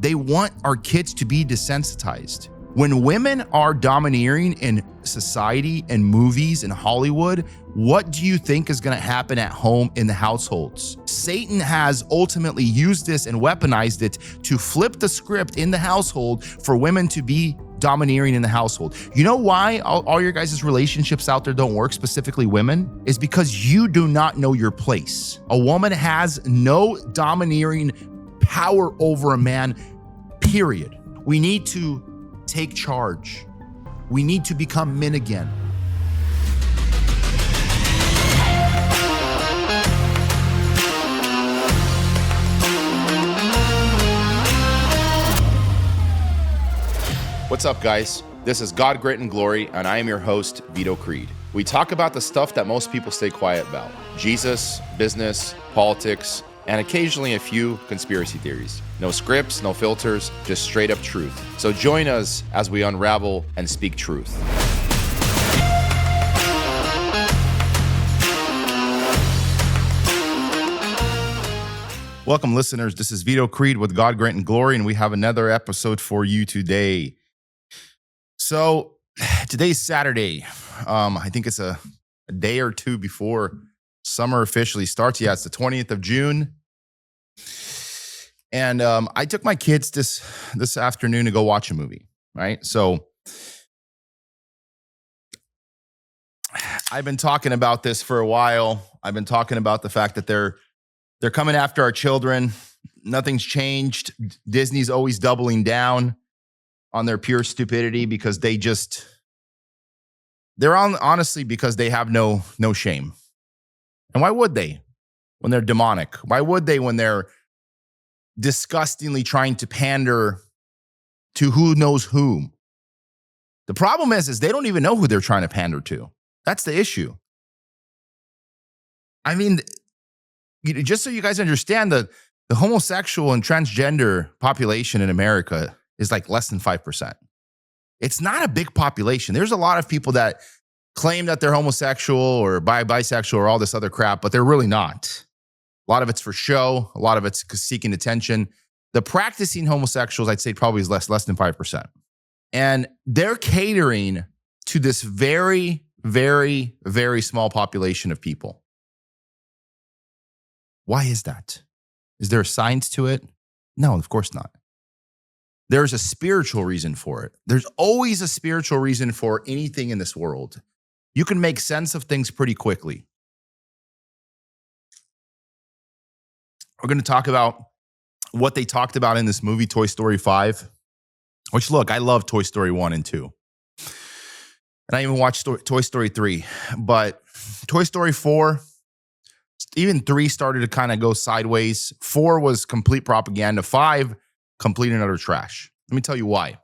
They want our kids to be desensitized. When women are domineering in society and movies and Hollywood, what do you think is going to happen at home in the households? Satan has ultimately used this and weaponized it to flip the script in the household for women to be domineering in the household. You know why all your guys' relationships out there don't work, specifically women? Is because you do not know your place. A woman has no domineering power over a man, period. We need to take charge. We need to become men again. What's up, guys? This is God, Grit, and Glory, and I am your host, Vito Creed. We talk about the stuff that most people stay quiet about: Jesus, business, politics, and occasionally a few conspiracy theories. No scripts, no filters, just straight up truth. So join us as we unravel and speak truth. Welcome, listeners. This is Vito Creed with God, Grit, and Glory, and we have another episode for you today. So today's Saturday. I think it's a day or two before summer officially starts. Yeah, it's the 20th of June. And I took my kids this afternoon to go watch a movie, right? So I've been talking about this for a while. I've been talking about the fact that they're coming after our children. Nothing's changed. Disney's always doubling down on their pure stupidity because they're honestly because they have no shame. And why would they when they're demonic? Why would they when they're disgustingly trying to pander to who knows whom? The problem is they don't even know who they're trying to pander to. That's the issue. I mean, just so you guys understand, the homosexual and transgender population in America is like less than 5%. It's not a big population. There's a lot of people that claim that they're homosexual or bisexual or all this other crap, but they're really not. A lot of it's for show. A lot of it's seeking attention. The practicing homosexuals, I'd say probably is less than 5%. And they're catering to this very, very, very small population of people. Why is that? Is there a science to it? No, of course not. There's a spiritual reason for it. There's always a spiritual reason for anything in this world. You can make sense of things pretty quickly. We're going to talk about what they talked about in this movie, Toy Story 5, which, look, I love Toy Story 1 and 2. And I even watched Toy Story 3. But Toy Story 4, even 3 started to kind of go sideways. 4 was complete propaganda. 5, complete and utter trash. Let me tell you why.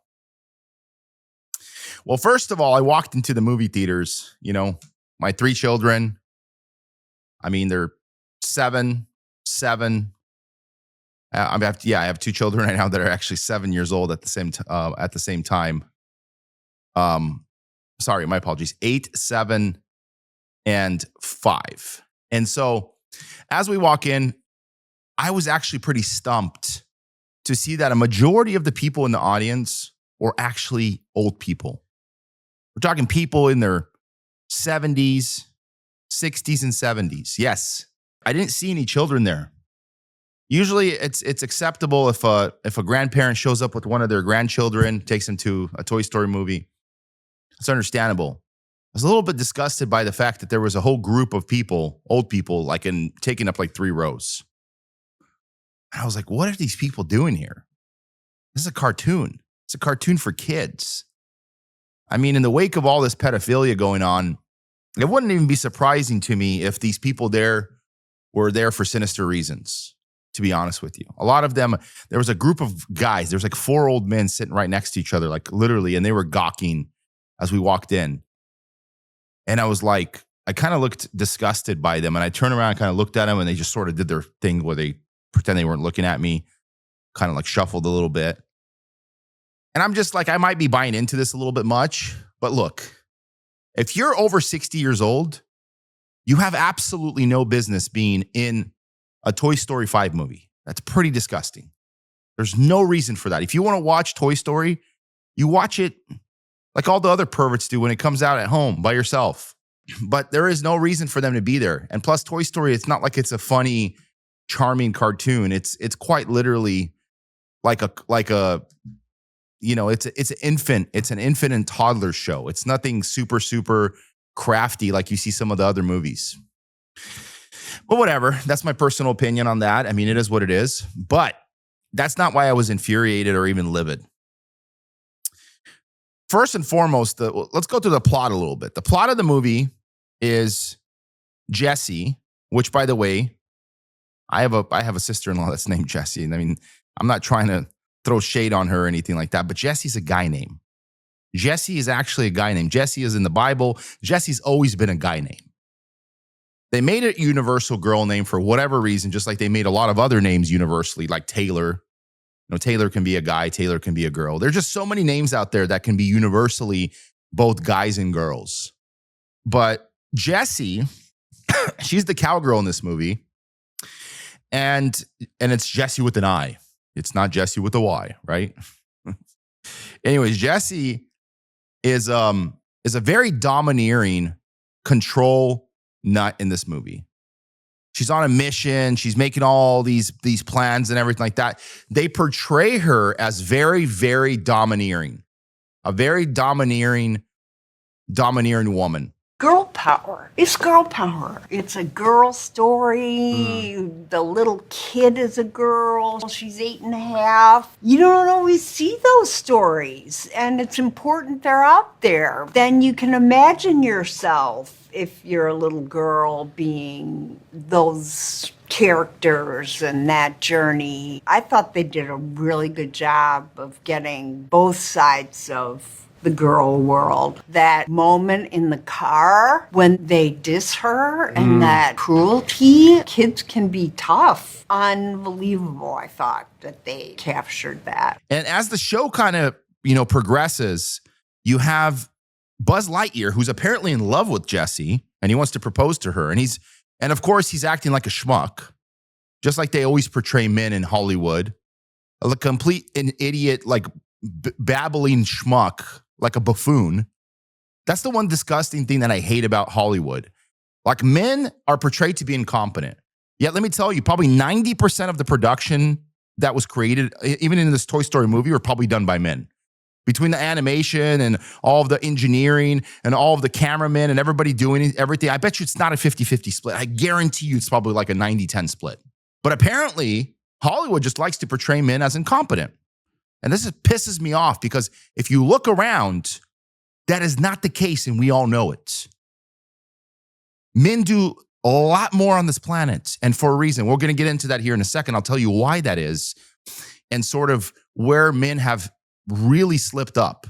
Well, first of all, I walked into the movie theaters, my 3 children. I mean, they're 7. I have 2 children right now that are actually 7 years old at the same time. Sorry, my apologies. 8, 7, and 5. And so as we walk in, I was actually pretty stumped to see that a majority of the people in the audience were actually old people. We're talking people in their 70s, 60s, and 70s. Yes, I didn't see any children there. Usually it's acceptable if a grandparent shows up with one of their grandchildren, takes them to a Toy Story movie. It's understandable. I was a little bit disgusted by the fact that there was a whole group of people, old people, taking up 3 rows. And I was like, what are these people doing here? This is a cartoon. It's a cartoon for kids. I mean, in the wake of all this pedophilia going on, it wouldn't even be surprising to me if these people there were there for sinister reasons, to be honest with you. A lot of them, there was a group of guys, there's 4 old men sitting right next to each other, literally, and they were gawking as we walked in. And I was like, I kind of looked disgusted by them, and I turned around and kind of looked at them, and they just sort of did their thing where they pretend they weren't looking at me, kind of shuffled a little bit. And I'm just I might be buying into this a little bit much, but look, if you're over 60 years old, you have absolutely no business being in a Toy Story 5 movie. That's pretty disgusting. There's no reason for that. If you want to watch Toy Story, you watch it like all the other perverts do when it comes out at home by yourself. But there is no reason for them to be there. And plus, Toy Story, it's not like it's a funny, charming cartoon. It's quite literally like a it's an infant and toddler show. It's nothing super crafty like you see some of the other movies. But whatever, that's my personal opinion on that. I mean, it is what it is. But that's not why I was infuriated or even livid. First and foremost, let's go through the plot a little bit. The plot of the movie is Jessie, which, by the way, I have a sister-in-law that's named Jessie. And I mean, I'm not trying to throw shade on her or anything like that, but Jesse's a guy name. Jesse is actually a guy name. Jesse is in the Bible. Jesse's always been a guy name. They made a universal girl name for whatever reason, just like they made a lot of other names universally, like Taylor. Taylor can be a guy, Taylor can be a girl. There's just so many names out there that can be universally both guys and girls. But Jessie, she's the cowgirl in this movie. And it's Jessie with an I. It's not Jessie with a Y, right? Anyways, Jessie is a very domineering control nut in this movie. She's on a mission. She's making all these plans and everything like that. They portray her as very, very domineering. A very domineering woman. Girl power. It's girl power. It's a girl story. The little kid is a girl. She's 8.5. You don't always see those stories, and it's important they're out there. Then you can imagine yourself, if you're a little girl, being those characters and that journey. I thought they did a really good job of getting both sides of the girl world. That moment in the car when they diss her and that cruelty, kids can be tough. Unbelievable, I thought, that they captured that. And as the show kind of, progresses, you have Buzz Lightyear, who's apparently in love with Jessie, and he wants to propose to her. And of course, he's acting like a schmuck, just like they always portray men in Hollywood. A complete an idiot, like babbling schmuck, like a buffoon. That's the one disgusting thing that I hate about Hollywood. Like, men are portrayed to be incompetent. Yet, let me tell you, probably 90% of the production that was created, even in this Toy Story movie, were probably done by men. Between the animation and all of the engineering and all of the cameramen and everybody doing everything, I bet you it's not a 50-50 split. I guarantee you it's probably like a 90-10 split. But apparently, Hollywood just likes to portray men as incompetent. And this pisses me off because if you look around, that is not the case, and we all know it. Men do a lot more on this planet, and for a reason. We're going to get into that here in a second. I'll tell you why that is and sort of where men have really slipped up.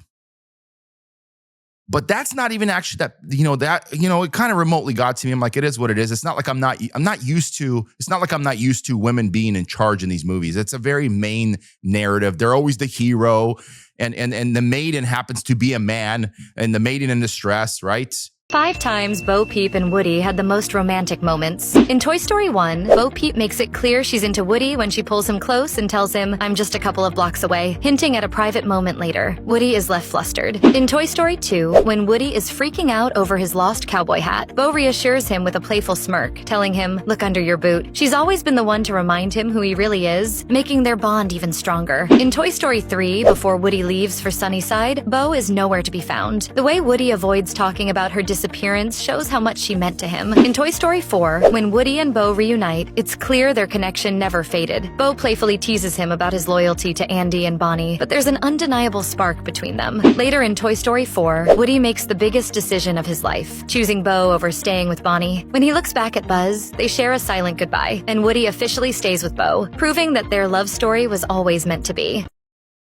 But that's not even actually it kind of remotely got to me. I'm like, it is what it is. It's not like I'm not used to women being in charge in these movies. It's a very main narrative. They're always the hero and the maiden happens to be a man and the maiden in distress, right? 5 times Bo Peep and Woody had the most romantic moments. In Toy Story 1, Bo Peep makes it clear she's into Woody when she pulls him close and tells him, "I'm just a couple of blocks away," hinting at a private moment later. Woody is left flustered. In Toy Story 2, when Woody is freaking out over his lost cowboy hat, Bo reassures him with a playful smirk, telling him, "Look under your boot." She's always been the one to remind him who he really is, making their bond even stronger. In Toy Story 3, before Woody leaves for Sunnyside, Bo is nowhere to be found. The way Woody avoids talking about her disappearance shows how much she meant to him. In Toy Story 4, when Woody and Bo reunite, it's clear their connection never faded. Bo playfully teases him about his loyalty to Andy and Bonnie, but there's an undeniable spark between them. Later in Toy Story 4, Woody makes the biggest decision of his life, choosing Bo over staying with Bonnie. When he looks back at Buzz, they share a silent goodbye, and Woody officially stays with Bo, proving that their love story was always meant to be.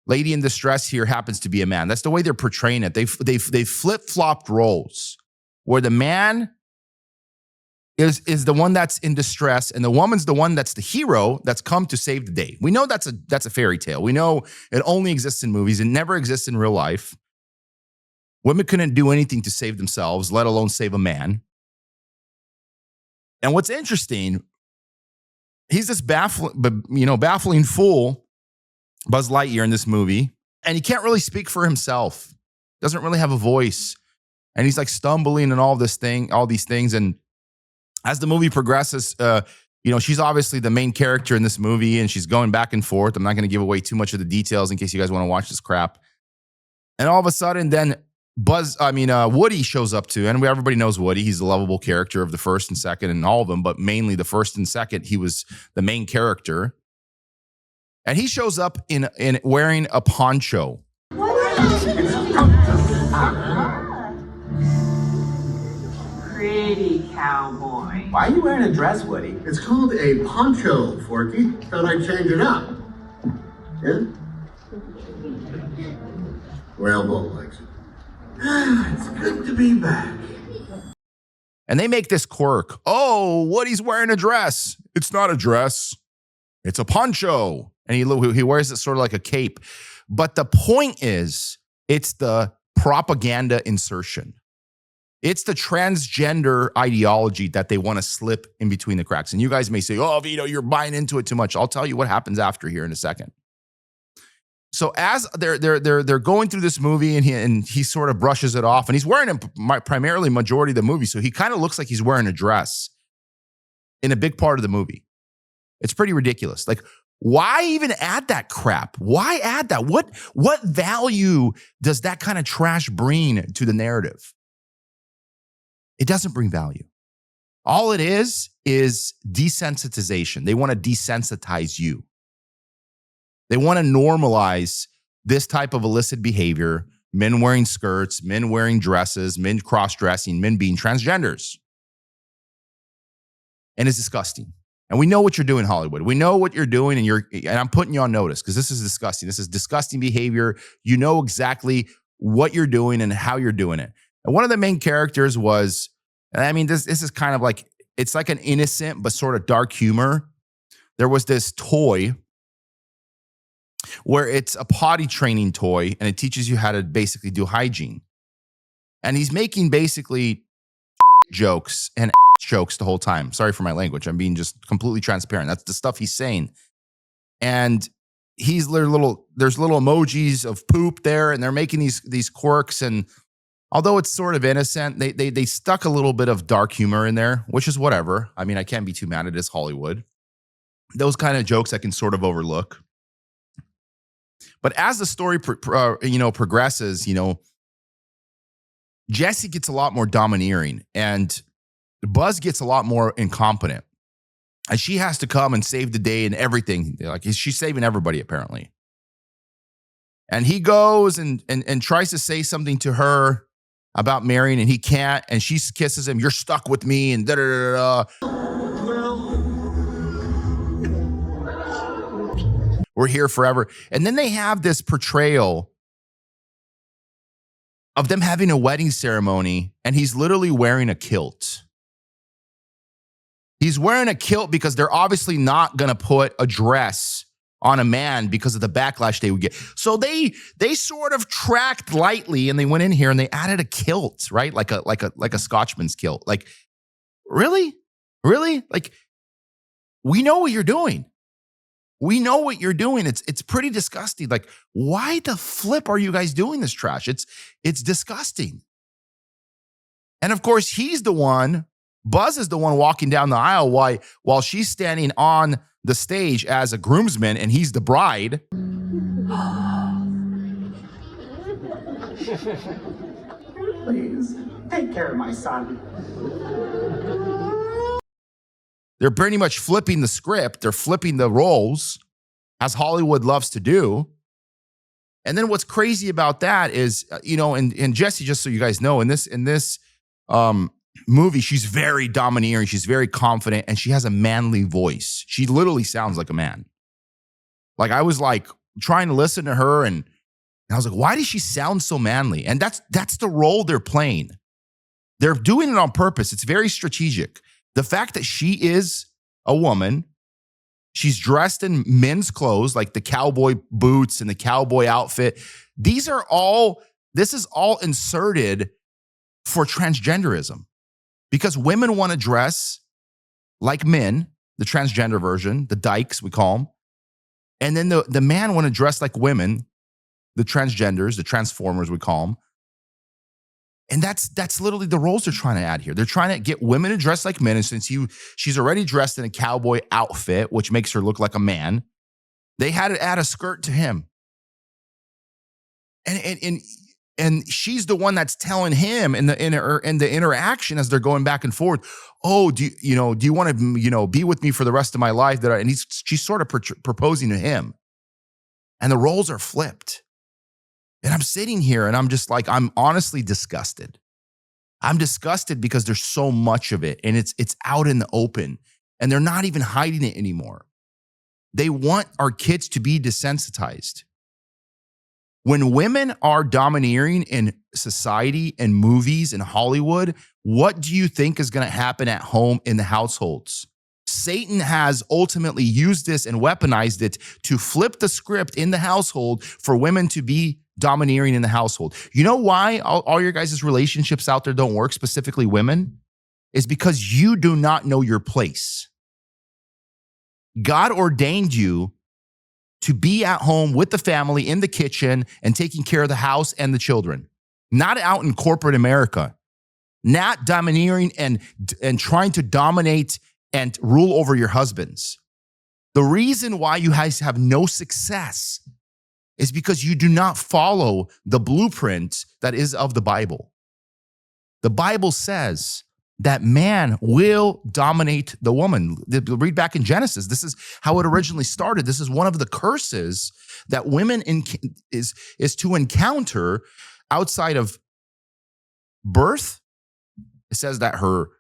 Lady in distress here happens to be a man. That's the way they're portraying it. They flip-flopped roles, where the man is the one that's in distress and the woman's the one that's the hero that's come to save the day. We know that's a fairy tale. We know it only exists in movies. It never exists in real life. Women couldn't do anything to save themselves, let alone save a man. And what's interesting, he's this baffling fool Buzz Lightyear in this movie, and he can't really speak for himself. Doesn't really have a voice. And he's like stumbling and all these things. And as the movie progresses, she's obviously the main character in this movie, and she's going back and forth. I'm not going to give away too much of the details in case you guys want to watch this crap. And all of a sudden, then Woody shows up too, and everybody knows Woody. He's the lovable character of the first and second and all of them, but mainly the first and second. He was the main character, and he shows up in wearing a poncho. Pretty cowboy. Why are you wearing a dress, Woody? It's called a poncho, Forky. Thought I'd change it up. Yeah? Well, Bo likes it. It's good to be back. And they make this quirk. Oh, Woody's wearing a dress. It's not a dress. It's a poncho. And he wears it sort of like a cape. But the point is, it's the propaganda insertion. It's the transgender ideology that they want to slip in between the cracks. And you guys may say, oh, Vito, you're buying into it too much. I'll tell you what happens after here in a second. So as they're going through this movie, and he sort of brushes it off, and he's wearing primarily majority of the movie, so he kind of looks like he's wearing a dress in a big part of the movie. It's pretty ridiculous. Like, why even add that crap? Why add that? What value does that kind of trash bring to the narrative? It doesn't bring value. All it is desensitization. They want to desensitize you. They want to normalize this type of illicit behavior, men wearing skirts, men wearing dresses, men cross-dressing, men being transgenders. And it's disgusting. And we know what you're doing, Hollywood. We know what you're doing, and I'm putting you on notice because this is disgusting. This is disgusting behavior. You know exactly what you're doing and how you're doing it. And one of the main characters was, this is kind of like, it's like an innocent but sort of dark humor. There was this toy where it's a potty training toy, and it teaches you how to basically do hygiene. And he's making basically jokes and jokes the whole time. Sorry for my language. I'm being just completely transparent. That's the stuff he's saying. And there's little emojis of poop there, and they're making these quirks. And although it's sort of innocent, they stuck a little bit of dark humor in there, which is whatever. I mean, I can't be too mad at this, Hollywood. Those kind of jokes I can sort of overlook. But as the story progresses, Jesse gets a lot more domineering, and Buzz gets a lot more incompetent. And she has to come and save the day and everything. Like, she's saving everybody, apparently. And he goes and tries to say something to her about marrying, and he can't. And she kisses him. You're stuck with me, and da da da da. We're here forever. And then they have this portrayal of them having a wedding ceremony, and he's literally wearing a kilt. He's wearing a kilt because they're obviously not going to put a dress on a man because of the backlash they would get. So they sort of tracked lightly, and they went in here and they added a kilt, right? Like a Scotchman's kilt. Like, really? Like, we know what you're doing. We know what you're doing. It's pretty disgusting. Like, why the flip are you guys doing this trash? It's disgusting. And of course, Buzz is the one walking down the aisle while she's standing on the stage as a groomsman, and he's the bride. Please, take care of my son. They're pretty much flipping the script. They're flipping the roles, as Hollywood loves to do. And then what's crazy about that is, and Jessie, just so you guys know, in this movie, she's very domineering. She's very confident, and she has a manly voice. She literally sounds like a man. Like, I was like trying to listen to her, and I was like, why does she sound so manly? And that's the role they're playing. They're doing it on purpose. It's very strategic. The fact that she is a woman, she's dressed in men's clothes, like the cowboy boots and the cowboy outfit. This is all inserted for transgenderism, because women want to dress like men, the transgender version, the dykes, we call them. And then the man want to dress like women, the transgenders, the transformers, we call them. And that's literally the roles they're trying to add here. They're trying to get women to dress like men. And since she's already dressed in a cowboy outfit, which makes her look like a man, they had to add a skirt to him. And she's the one that's telling him in the interaction as they're going back and forth, oh, do you want to, be with me for the rest of my life? And she's sort of proposing to him. And the roles are flipped. And I'm sitting here and I'm just like, I'm honestly disgusted. I'm disgusted because there's so much of it and it's out in the open and they're not even hiding it anymore. They want our kids to be desensitized. When women are domineering in society and movies and Hollywood, what do you think is going to happen at home in the households? Satan has ultimately used this and weaponized it to flip the script in the household for women to be domineering in the household. You know why all your guys' relationships out there don't work, specifically women? Is because you do not know your place. God ordained you to be at home with the family in the kitchen and taking care of the house and the children, not out in corporate America, not domineering and trying to dominate and rule over your husbands. The reason why you guys have no success is because you do not follow the blueprint that is of the Bible. The Bible says that man will dominate the woman. Read back in Genesis. This is how it originally started. This is one of the curses that women is to encounter outside of birth. It says that her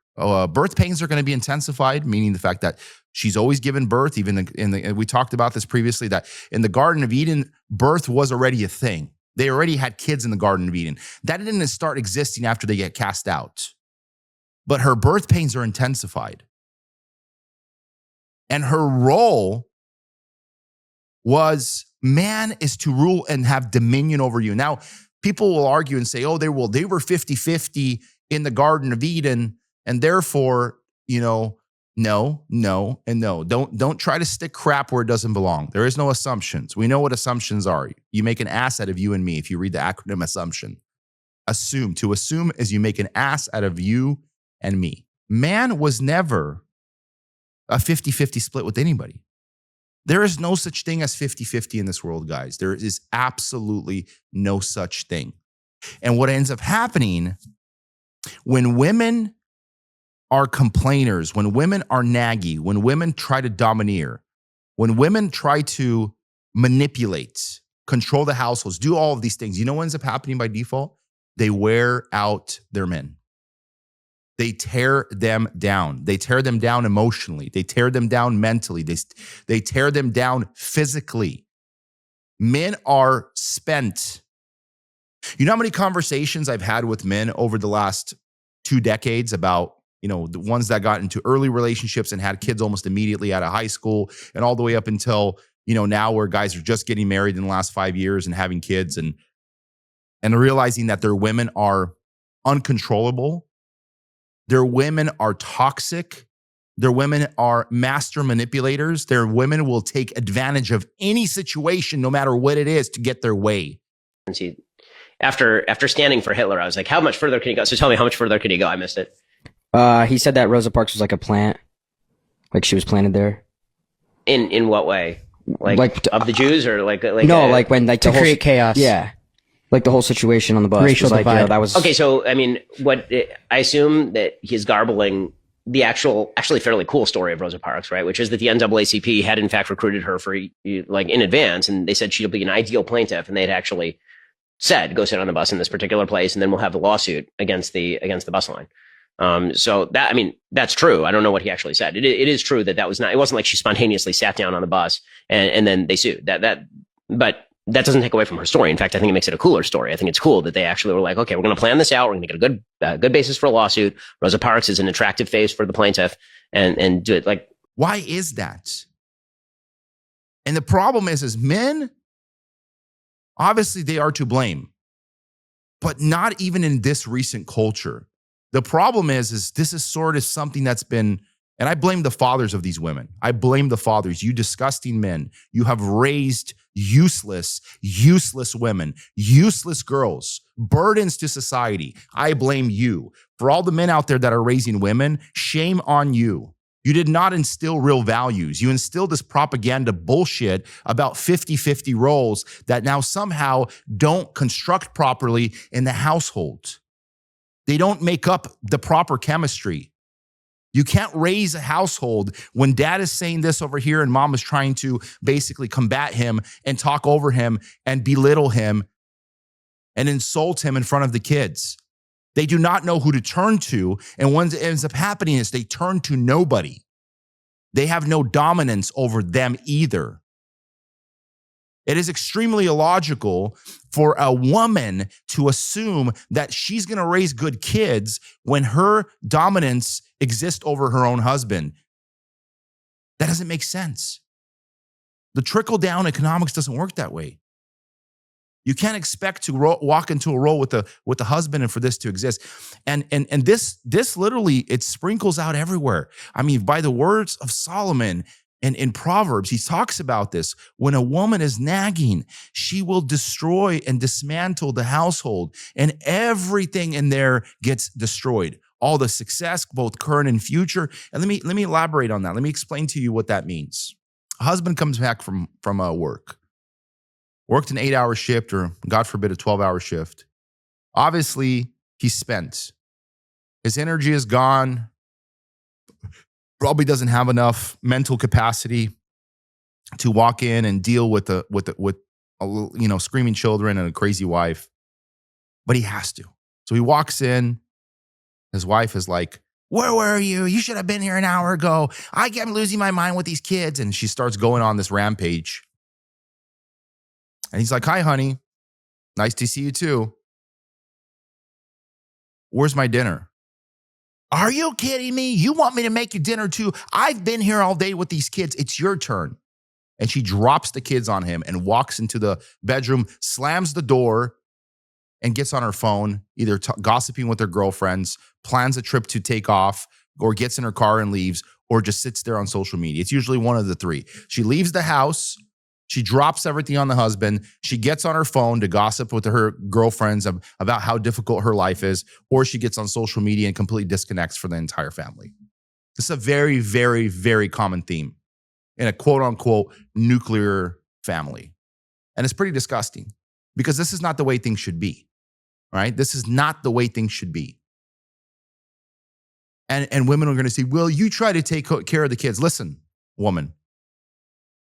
birth pains are going to be intensified, meaning the fact that she's always given birth. Even we talked about this previously, that in the Garden of Eden, birth was already a thing. They already had kids in the Garden of Eden. That didn't start existing after they get cast out. But her birth pains are intensified. And her role was, man is to rule and have dominion over you. Now, people will argue and say, oh, they were 50-50 in the Garden of Eden, and therefore, no, and no. Don't try to stick crap where it doesn't belong. There is no assumptions. We know what assumptions are. You make an ass out of you and me if you read the acronym assumption. Assume. To assume is you make an ass out of you and me. Man was never a 50-50 split with anybody. There is no such thing as 50-50 in this world, guys. There is absolutely no such thing. And what ends up happening when women are complainers, when women are naggy, when women try to domineer, when women try to manipulate, control the households, do all of these things, you know what ends up happening by default? They wear out their men. They tear them down. They tear them down emotionally. They tear them down mentally. They tear them down physically. Men are spent. You know how many conversations I've had with men over the last 2 decades about, the ones that got into early relationships and had kids almost immediately out of high school, and all the way up until, now where guys are just getting married in the last 5 years and having kids and realizing that their women are uncontrollable. Their women are toxic. Their women are master manipulators. Their women will take advantage of any situation, no matter what it is, to get their way. After standing for Hitler, I was like, how much further can he go? So tell me, how much further can he go? I missed it. He said that Rosa Parks was like a plant, like she was planted there. In what way? Like of the Jews, or like no, like when like to create chaos. Yeah, like the whole situation on the bus. Racial was like, divide. that was okay. So I mean, I assume that he's garbling the actually fairly cool story of Rosa Parks, right? Which is that the NAACP had in fact recruited her for like in advance, and they said she'll be an ideal plaintiff, and they'd actually said, go sit on the bus in this particular place, and then we'll have the lawsuit against the bus line. So that, I mean, that's true. I don't know what he actually said. It is true that was not, it wasn't like she spontaneously sat down on the bus and then they sued but that doesn't take away from her story. In fact, I think it makes it a cooler story. I think it's cool that they actually were like, okay, we're going to plan this out. We're going to get a good basis for a lawsuit. Rosa Parks is an attractive face for the plaintiff and do it. Like, why is that? And the problem is men, obviously they are to blame, but not even in this recent culture. The problem is this is sort of something that's been And I blame the fathers of these women. I blame the fathers. You disgusting men. You have raised useless women, useless girls, burdens to society. I blame you. For all the men out there that are raising women, shame on you. You did not instill real values. You instilled this propaganda bullshit about 50-50 roles that now somehow don't construct properly in the household. They don't make up the proper chemistry. You can't raise a household when dad is saying this over here and mom is trying to basically combat him and talk over him and belittle him and insult him in front of the kids. They do not know who to turn to. And what ends up happening is they turn to nobody. They have no dominance over them either. It is extremely illogical for a woman to assume that she's going to raise good kids when her dominance exists over her own husband. That doesn't make sense. The trickle-down economics doesn't work that way. You can't expect to walk into a role with the husband and for this to exist. And this literally, it sprinkles out everywhere. I mean, by the words of Solomon, and in Proverbs, he talks about this. When a woman is nagging, she will destroy and dismantle the household, and everything in there gets destroyed. All the success, both current and future. And let me elaborate on that. Let me explain to you what that means. A husband comes back from work, worked an 8-hour shift, or God forbid, a 12-hour shift. Obviously, he's spent. His energy is gone. Probably doesn't have enough mental capacity to walk in and deal with screaming children and a crazy wife, but he has to. So he walks in. His wife is like, "Where were you? You should have been here an hour ago. I'm losing my mind with these kids." And she starts going on this rampage. And he's like, "Hi, honey. Nice to see you too. Where's my dinner?" "Are you kidding me? You want me to make you dinner too? I've been here all day with these kids. It's your turn." And she drops the kids on him and walks into the bedroom, slams the door, and gets on her phone, either gossiping with her girlfriends, plans a trip to take off, or gets in her car and leaves, or just sits there on social media. It's usually one of the three. She leaves the house. She drops everything on the husband. She gets on her phone to gossip with her girlfriends about how difficult her life is, or she gets on social media and completely disconnects for the entire family. This is a very, very, very common theme in a quote unquote nuclear family. And it's pretty disgusting because this is not the way things should be, right? This is not the way things should be. And women are going to say, "Well, you try to take care of the kids." Listen, woman,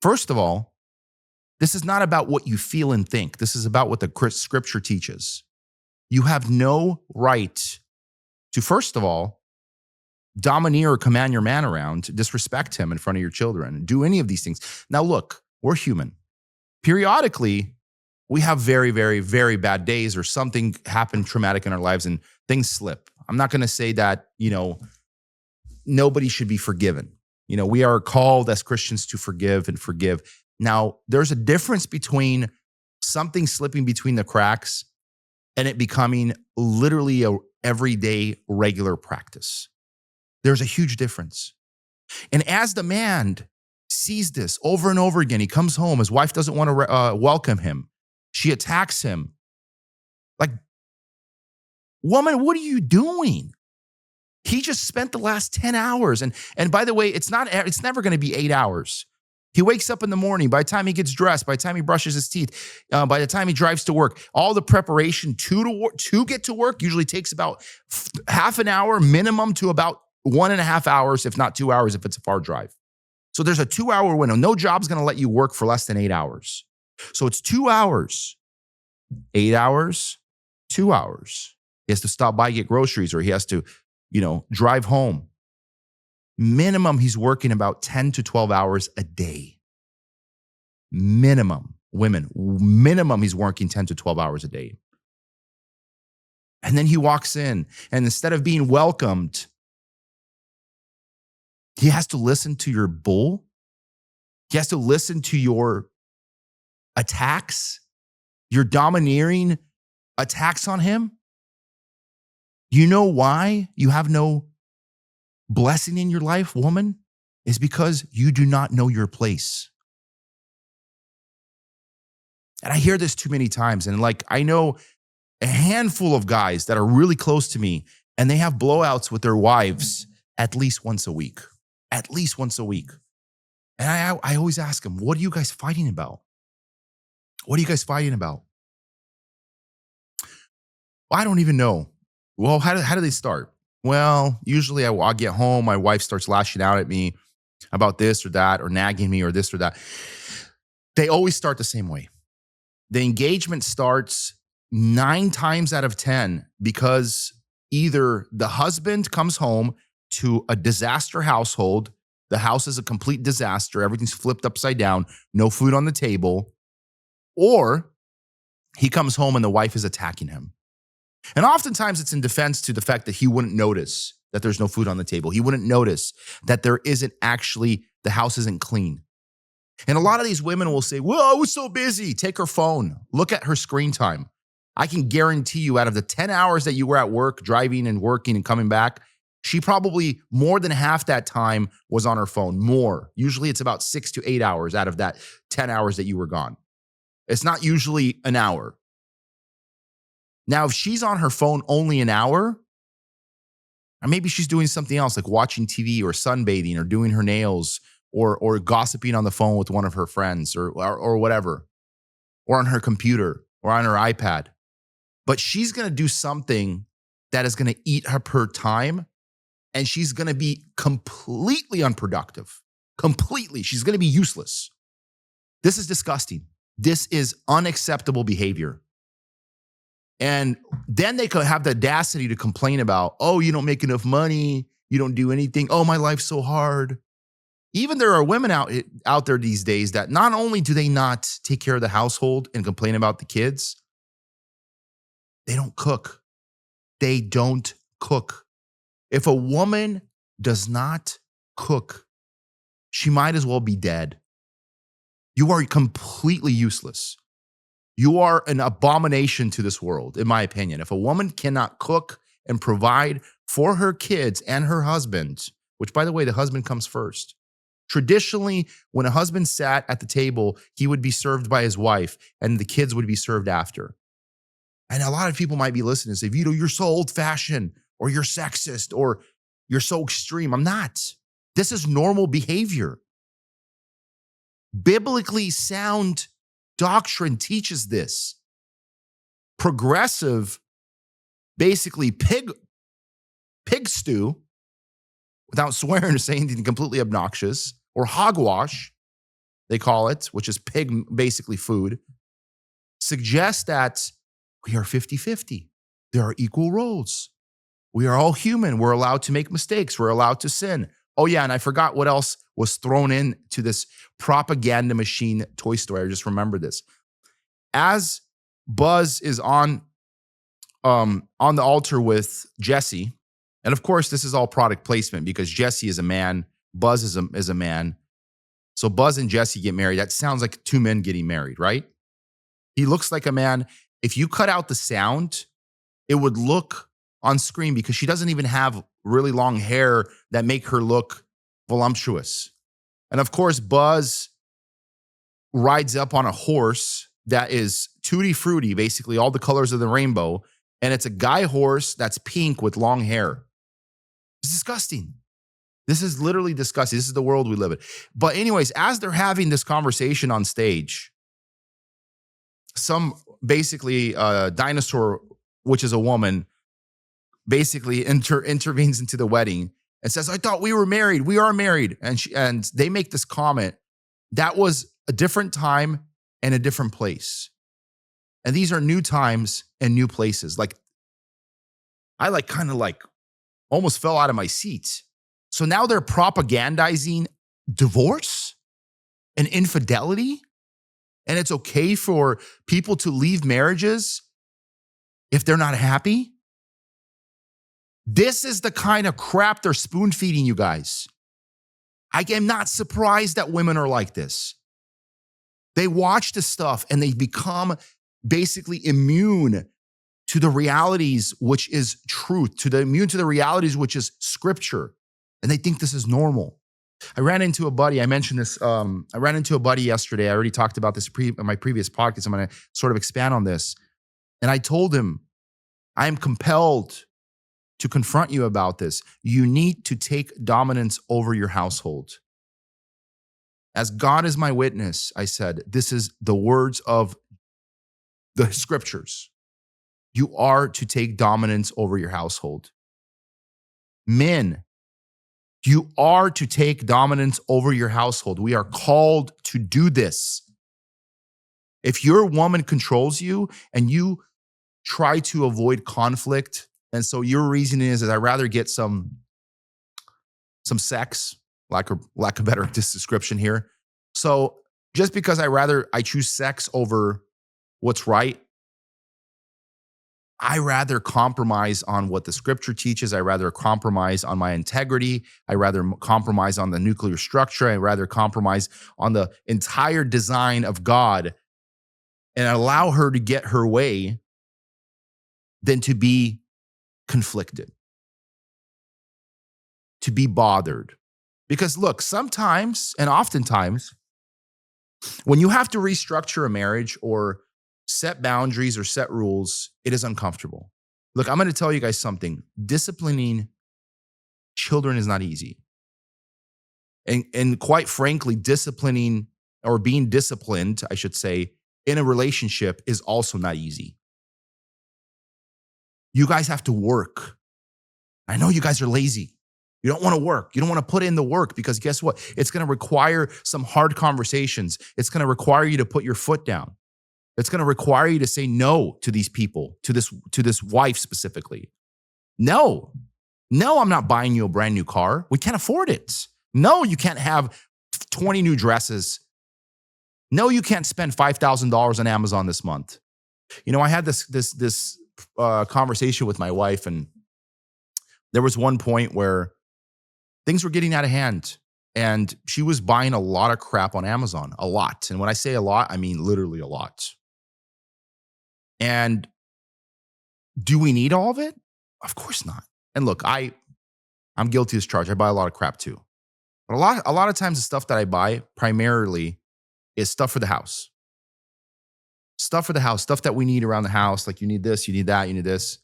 first of all, this is not about what you feel and think. This is about what the scripture teaches. You have no right to, first of all, domineer or command your man around, disrespect him in front of your children, do any of these things. Now, look, we're human. Periodically, we have very, very, very bad days or something happened traumatic in our lives and things slip. I'm not going to say that, nobody should be forgiven. We are called as Christians to forgive and forgive. Now, there's a difference between something slipping between the cracks and it becoming literally a everyday regular practice. There's a huge difference. And as the man sees this over and over again, he comes home, his wife doesn't want to welcome him. She attacks him. Like, woman, what are you doing? He just spent the last 10 hours. And by the way, it's never going to be 8 hours. He wakes up in the morning. By the time he gets dressed, by the time he brushes his teeth, by the time he drives to work, all the preparation to get to work usually takes about half an hour minimum to about 1.5 hours, if not 2 hours, if it's a far drive. So there's a 2-hour window. No job's going to let you work for less than 8 hours. So it's 2 hours, 8 hours, 2 hours. He has to stop by, get groceries, or he has to, drive home. Minimum, he's working about 10 to 12 hours a day. Minimum, he's working 10 to 12 hours a day. And then he walks in, and instead of being welcomed, he has to listen to your bull. He has to listen to your attacks, your domineering attacks on him. You know why you have no blessing in your life, woman, is because you do not know your place. And I hear this too many times. And like, I know a handful of guys that are really close to me, and they have blowouts with their wives at least once a week. At least once a week. And I always ask them, what are you guys fighting about? What are you guys fighting about? Well, I don't even know. Well, how do they start? Well, usually I get home, my wife starts lashing out at me about this or that, or nagging me or this or that. They always start the same way. The engagement starts 9 times out of 10 because either the husband comes home to a disaster household, the house is a complete disaster, everything's flipped upside down, no food on the table, or he comes home and the wife is attacking him. And oftentimes it's in defense to the fact that he wouldn't notice that there's no food on the table. He wouldn't notice that the house isn't clean. And a lot of these women will say, well, I was so busy. Take her phone. Look at her screen time. I can guarantee you out of the 10 hours that you were at work, driving and working and coming back, she probably more than half that time was on her phone. More. Usually it's about 6 to 8 hours out of that 10 hours that you were gone. It's not usually an hour. Now, if she's on her phone only an hour, or maybe she's doing something else like watching TV or sunbathing or doing her nails or gossiping on the phone with one of her friends or whatever, or on her computer or on her iPad. But she's going to do something that is going to eat up her time, and she's going to be completely unproductive. Completely. She's going to be useless. This is disgusting. This is unacceptable behavior. And then they could have the audacity to complain about, oh, you don't make enough money. You don't do anything. Oh, my life's so hard. Even there are women out there these days that not only do they not take care of the household and complain about the kids, they don't cook. They don't cook. If a woman does not cook, she might as well be dead. You are completely useless. You are an abomination to this world, in my opinion. If a woman cannot cook and provide for her kids and her husband, which, by the way, the husband comes first. Traditionally, when a husband sat at the table, he would be served by his wife, and the kids would be served after. And a lot of people might be listening and say, Vito, you're so old-fashioned, or you're sexist, or you're so extreme. I'm not. This is normal behavior. Biblically sound doctrine teaches this. Progressive, basically pig stew, without swearing or saying anything completely obnoxious, or hogwash, they call it, which is pig, basically food, suggests that we are 50-50. There are equal roles. We are all human. We're allowed to make mistakes. We're allowed to sin. Oh yeah, and I forgot what else was thrown into this propaganda machine, Toy Story. I just remember this. As Buzz is on the altar with Jesse, and of course this is all product placement because Jesse is a man, Buzz is a man. So Buzz and Jesse get married. That sounds like 2 men getting married, right? He looks like a man. If you cut out the sound, it would look on screen because she doesn't even have really long hair that make her look voluptuous. And of course, Buzz rides up on a horse that is tutti frutti, basically all the colors of the rainbow. And it's a guy horse that's pink with long hair. It's disgusting. This is literally disgusting. This is the world we live in. But anyways, as they're having this conversation on stage, some basically dinosaur, which is a woman, basically intervenes into the wedding and says, I thought we were married. We are married. And they make this comment. That was a different time and a different place. And these are new times and new places. Like, I kind of almost fell out of my seat. So now they're propagandizing divorce and infidelity. And it's okay for people to leave marriages if they're not happy. This is the kind of crap they're spoon feeding you guys. I am not surprised that women are like this. They watch this stuff and they become basically immune to the realities, which is truth, immune to the realities, which is scripture. And they think this is normal. I ran into a buddy. I mentioned this. I ran into a buddy yesterday. I already talked about this in my previous podcast. I'm going to sort of expand on this. And I told him, I am compelled to confront you about this. You need to take dominance over your household. As God is my witness, I said, this is the words of the scriptures. You are to take dominance over your household. Men, you are to take dominance over your household. We are called to do this. If your woman controls you and you try to avoid conflict, and so your reason is I'd rather get some sex, lack of better description here. So just because I choose sex over what's right, I rather compromise on what the scripture teaches. I rather compromise on my integrity. I rather compromise on the nuclear structure. I rather compromise on the entire design of God and allow her to get her way than to be conflicted, to be bothered. Because look, sometimes and oftentimes, when you have to restructure a marriage or set boundaries or set rules, it is uncomfortable. Look, I'm going to tell you guys something. Disciplining children is not easy. And quite frankly, disciplining or being disciplined, I should say, in a relationship is also not easy. You guys have to work. I know you guys are lazy. You don't want to work. You don't want to put in the work because guess what? It's going to require some hard conversations. It's going to require you to put your foot down. It's going to require you to say no to these people, to this wife specifically. No, I'm not buying you a brand new car. We can't afford it. No, you can't have 20 new dresses. No, you can't spend $5,000 on Amazon this month. You know, I had this conversation with my wife, and there was one point where things were getting out of hand, and she was buying a lot of crap on Amazon, a lot. And when I say a lot, I mean literally a lot. And do we need all of it? Of course not. And look, I'm guilty as charged. I buy a lot of crap too. But a lot of times the stuff that I buy primarily is stuff for the house. Stuff for the house, stuff that we need around the house. Like you need this, you need that, you need this.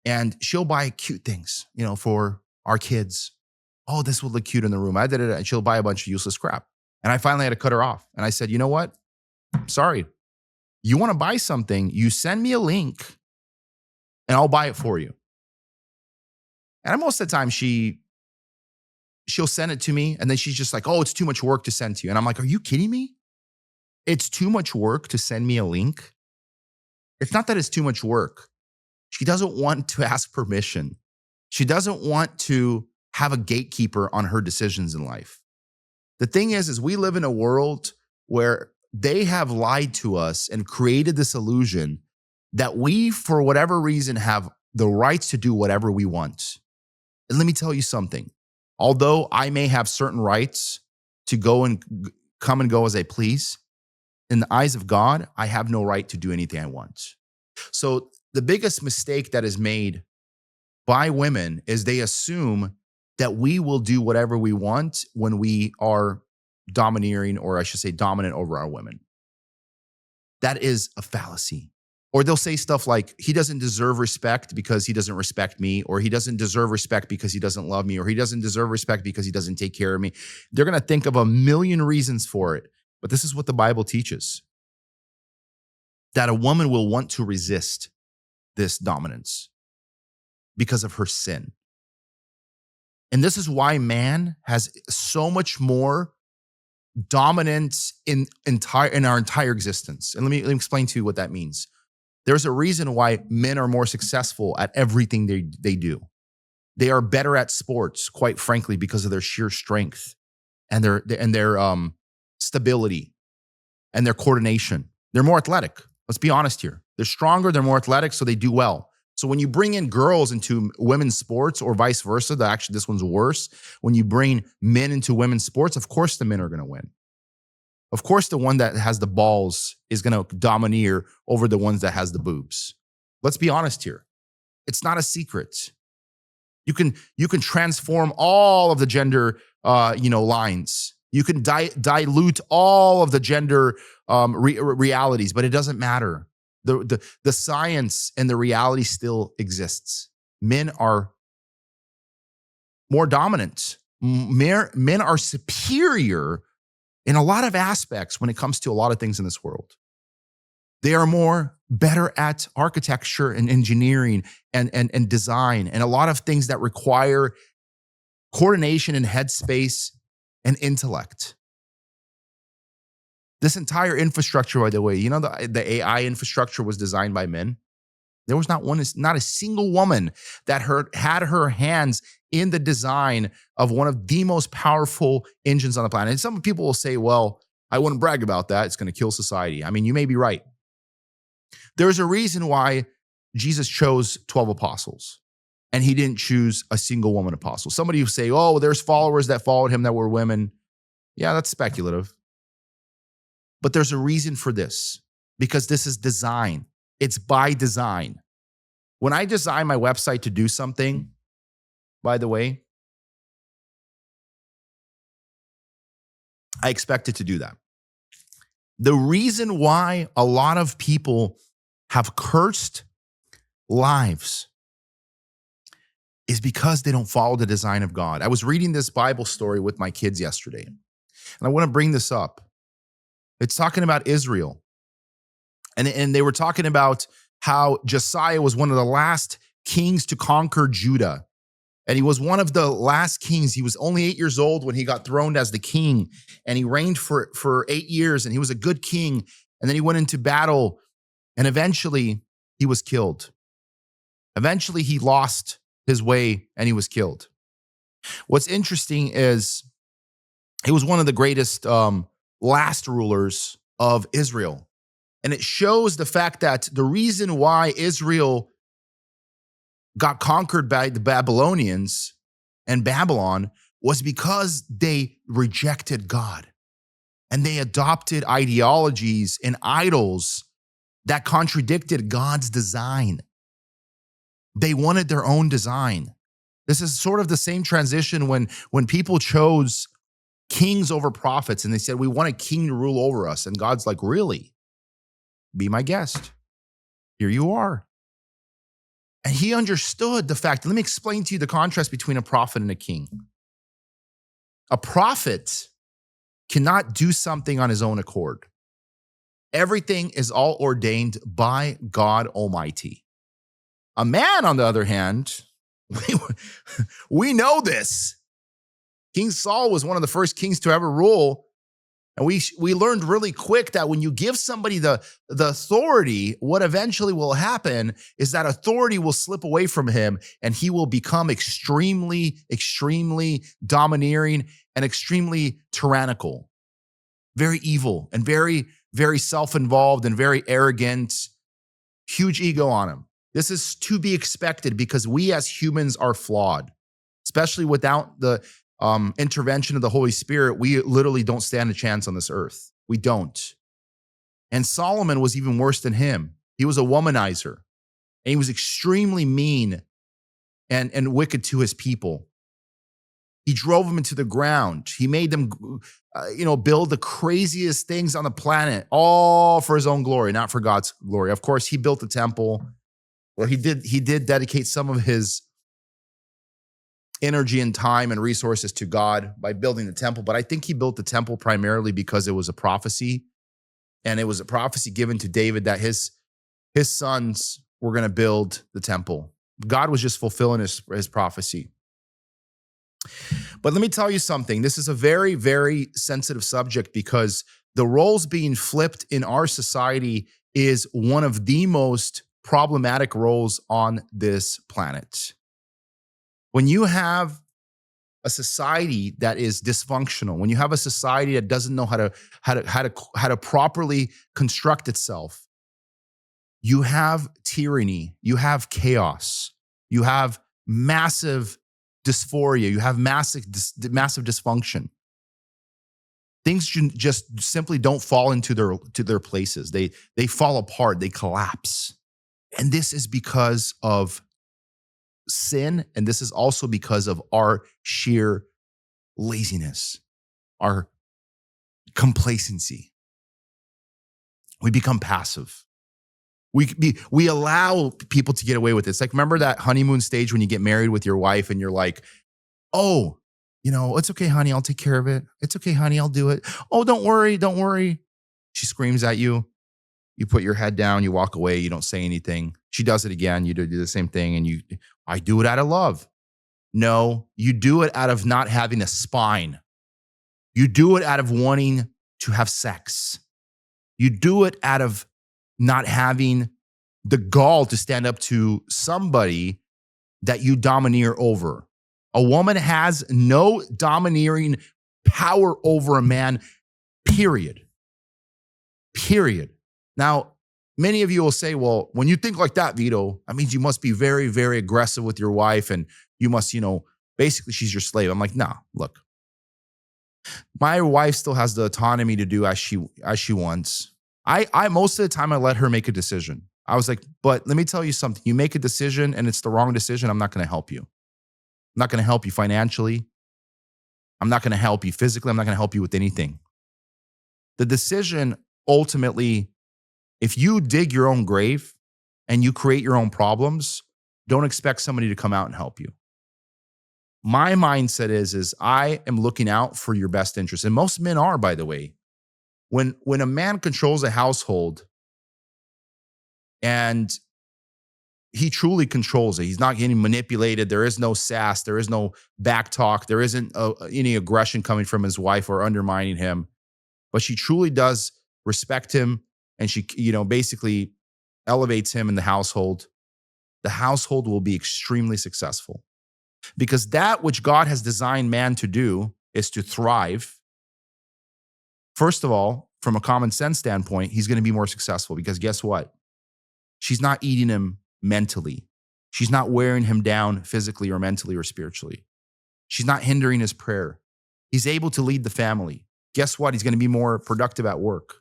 And she'll buy cute things, for our kids. Oh, this would look cute in the room. I did it. And she'll buy a bunch of useless crap. And I finally had to cut her off. And I said, you know what? Sorry. You want to buy something, you send me a link and I'll buy it for you. And most of the time she'll send it to me and then she's just like, oh, it's too much work to send to you. And I'm like, are you kidding me? It's too much work to send me a link. It's not that it's too much work. She doesn't want to ask permission. She doesn't want to have a gatekeeper on her decisions in life. The thing is we live in a world where they have lied to us and created this illusion that we, for whatever reason, have the rights to do whatever we want. And let me tell you something. Although I may have certain rights to go and come and go as I please, in the eyes of God, I have no right to do anything I want. So the biggest mistake that is made by women is they assume that we will do whatever we want when we are domineering, or I should say dominant over our women. That is a fallacy. Or they'll say stuff like, he doesn't deserve respect because he doesn't respect me, or he doesn't deserve respect because he doesn't love me, or he doesn't deserve respect because he doesn't take care of me. They're going to think of a million reasons for it. But this is what the Bible teaches, that a woman will want to resist this dominance because of her sin. And this is why man has so much more dominance in our entire existence. And let me explain to you what that means. There's a reason why men are more successful at everything they do. They are better at sports, quite frankly, because of their sheer strength and their stability and their coordination. They're more athletic. Let's be honest here. They're stronger, they're more athletic, so they do well. So when you bring in girls into women's sports or vice versa, actually this one's worse. When you bring men into women's sports, of course the men are going to win. Of course the one that has the balls is going to domineer over the ones that has the boobs. Let's be honest here. It's not a secret. You can transform all of the gender lines. You can dilute all of the gender realities, but it doesn't matter. The science and the reality still exists. Men are more dominant. Men are superior in a lot of aspects when it comes to a lot of things in this world. They are better at architecture and engineering and design and a lot of things that require coordination and headspace and intellect. This entire infrastructure, by the way, the AI infrastructure was designed by men. There was not a single woman that had her hands in the design of one of the most powerful engines on the planet. And some people will say, well, I wouldn't brag about that. It's going to kill society. I mean, you may be right. There's a reason why Jesus chose 12 apostles and he didn't choose a single woman apostle. Somebody will say, oh, there's followers that followed him that were women. Yeah, that's speculative. But there's a reason for this, because this is design. It's by design. When I design my website to do something, by the way, I expect it to do that. The reason why a lot of people have cursed lives is because they don't follow the design of God. I was reading this Bible story with my kids yesterday, and I want to bring this up. It's talking about Israel. And they were talking about how Josiah was one of the last kings to conquer Judah. And he was one of the last kings. He was only 8 years old when he got throned as the king. And he reigned for 8 years, and he was a good king. And then he went into battle, and eventually he was killed. Eventually he lost his way and he was killed. What's interesting is he was one of the greatest last rulers of Israel. And it shows the fact that the reason why Israel got conquered by the Babylonians and Babylon was because they rejected God and they adopted ideologies and idols that contradicted God's design. They wanted their own design. This is sort of the same transition when people chose kings over prophets and they said, we want a king to rule over us. And God's like, really? Be my guest. Here you are. And he understood the fact. Let me explain to you the contrast between a prophet and a king. A prophet cannot do something on his own accord. Everything is all ordained by God Almighty. A man, on the other hand, we know this. King Saul was one of the first kings to ever rule. And we learned really quick that when you give somebody the authority, what eventually will happen is that authority will slip away from him and he will become extremely, extremely domineering and extremely tyrannical, very evil and very, very self-involved and very arrogant, huge ego on him. This is to be expected because we as humans are flawed, especially without the intervention of the Holy Spirit. We literally don't stand a chance on this earth. We don't. And Solomon was even worse than him. He was a womanizer, and he was extremely mean and wicked to his people. He drove them into the ground. He made them, build the craziest things on the planet, all for his own glory, not for God's glory. Of course, he built the temple, where he did dedicate some of his energy and time and resources to God by building the temple. But I think he built the temple primarily because it was a prophecy. And it was a prophecy given to David that his sons were going to build the temple. God was just fulfilling his prophecy. But let me tell you something. This is a very, very sensitive subject because the roles being flipped in our society is one of the most problematic roles on this planet. When you have a society that is dysfunctional, when you have a society that doesn't know how to properly construct itself, you have tyranny, you have chaos, you have massive dysphoria, you have massive dysfunction. Things just simply don't fall into their places. They fall apart, they collapse. And this is because of sin, and this is also because of our sheer laziness, our complacency. We become passive. We allow people to get away with this. Like, remember that honeymoon stage when you get married with your wife and you're like, oh, it's okay, honey, I'll take care of it. It's okay, honey, I'll do it. Oh, don't worry, don't worry. She screams at you. You put your head down, you walk away, you don't say anything. She does it again, you do the same thing, and I do it out of love. No, you do it out of not having a spine. You do it out of wanting to have sex. You do it out of not having the gall to stand up to somebody that you domineer over. A woman has no domineering power over a man, period. Period. Now, many of you will say, well, when you think like that, Vito, that means you must be very, very aggressive with your wife and you must, basically she's your slave. I'm like, nah, look. My wife still has the autonomy to do as she wants. I most of the time I let her make a decision. I was like, but let me tell you something. You make a decision and it's the wrong decision, I'm not going to help you. I'm not going to help you financially. I'm not going to help you physically. I'm not going to help you with anything. The decision ultimately, if you dig your own grave and you create your own problems, don't expect somebody to come out and help you. My mindset is I am looking out for your best interest. And most men are, by the way. When a man controls a household and he truly controls it, he's not getting manipulated. There is no sass. There is no back talk. There isn't any aggression coming from his wife or undermining him. But she truly does respect him, and she, basically elevates him in the household. The household will be extremely successful because that which God has designed man to do is to thrive. First of all, from a common sense standpoint, he's going to be more successful because guess what? She's not eating him mentally. She's not wearing him down physically or mentally or spiritually. She's not hindering his prayer. He's able to lead the family. Guess what? He's going to be more productive at work.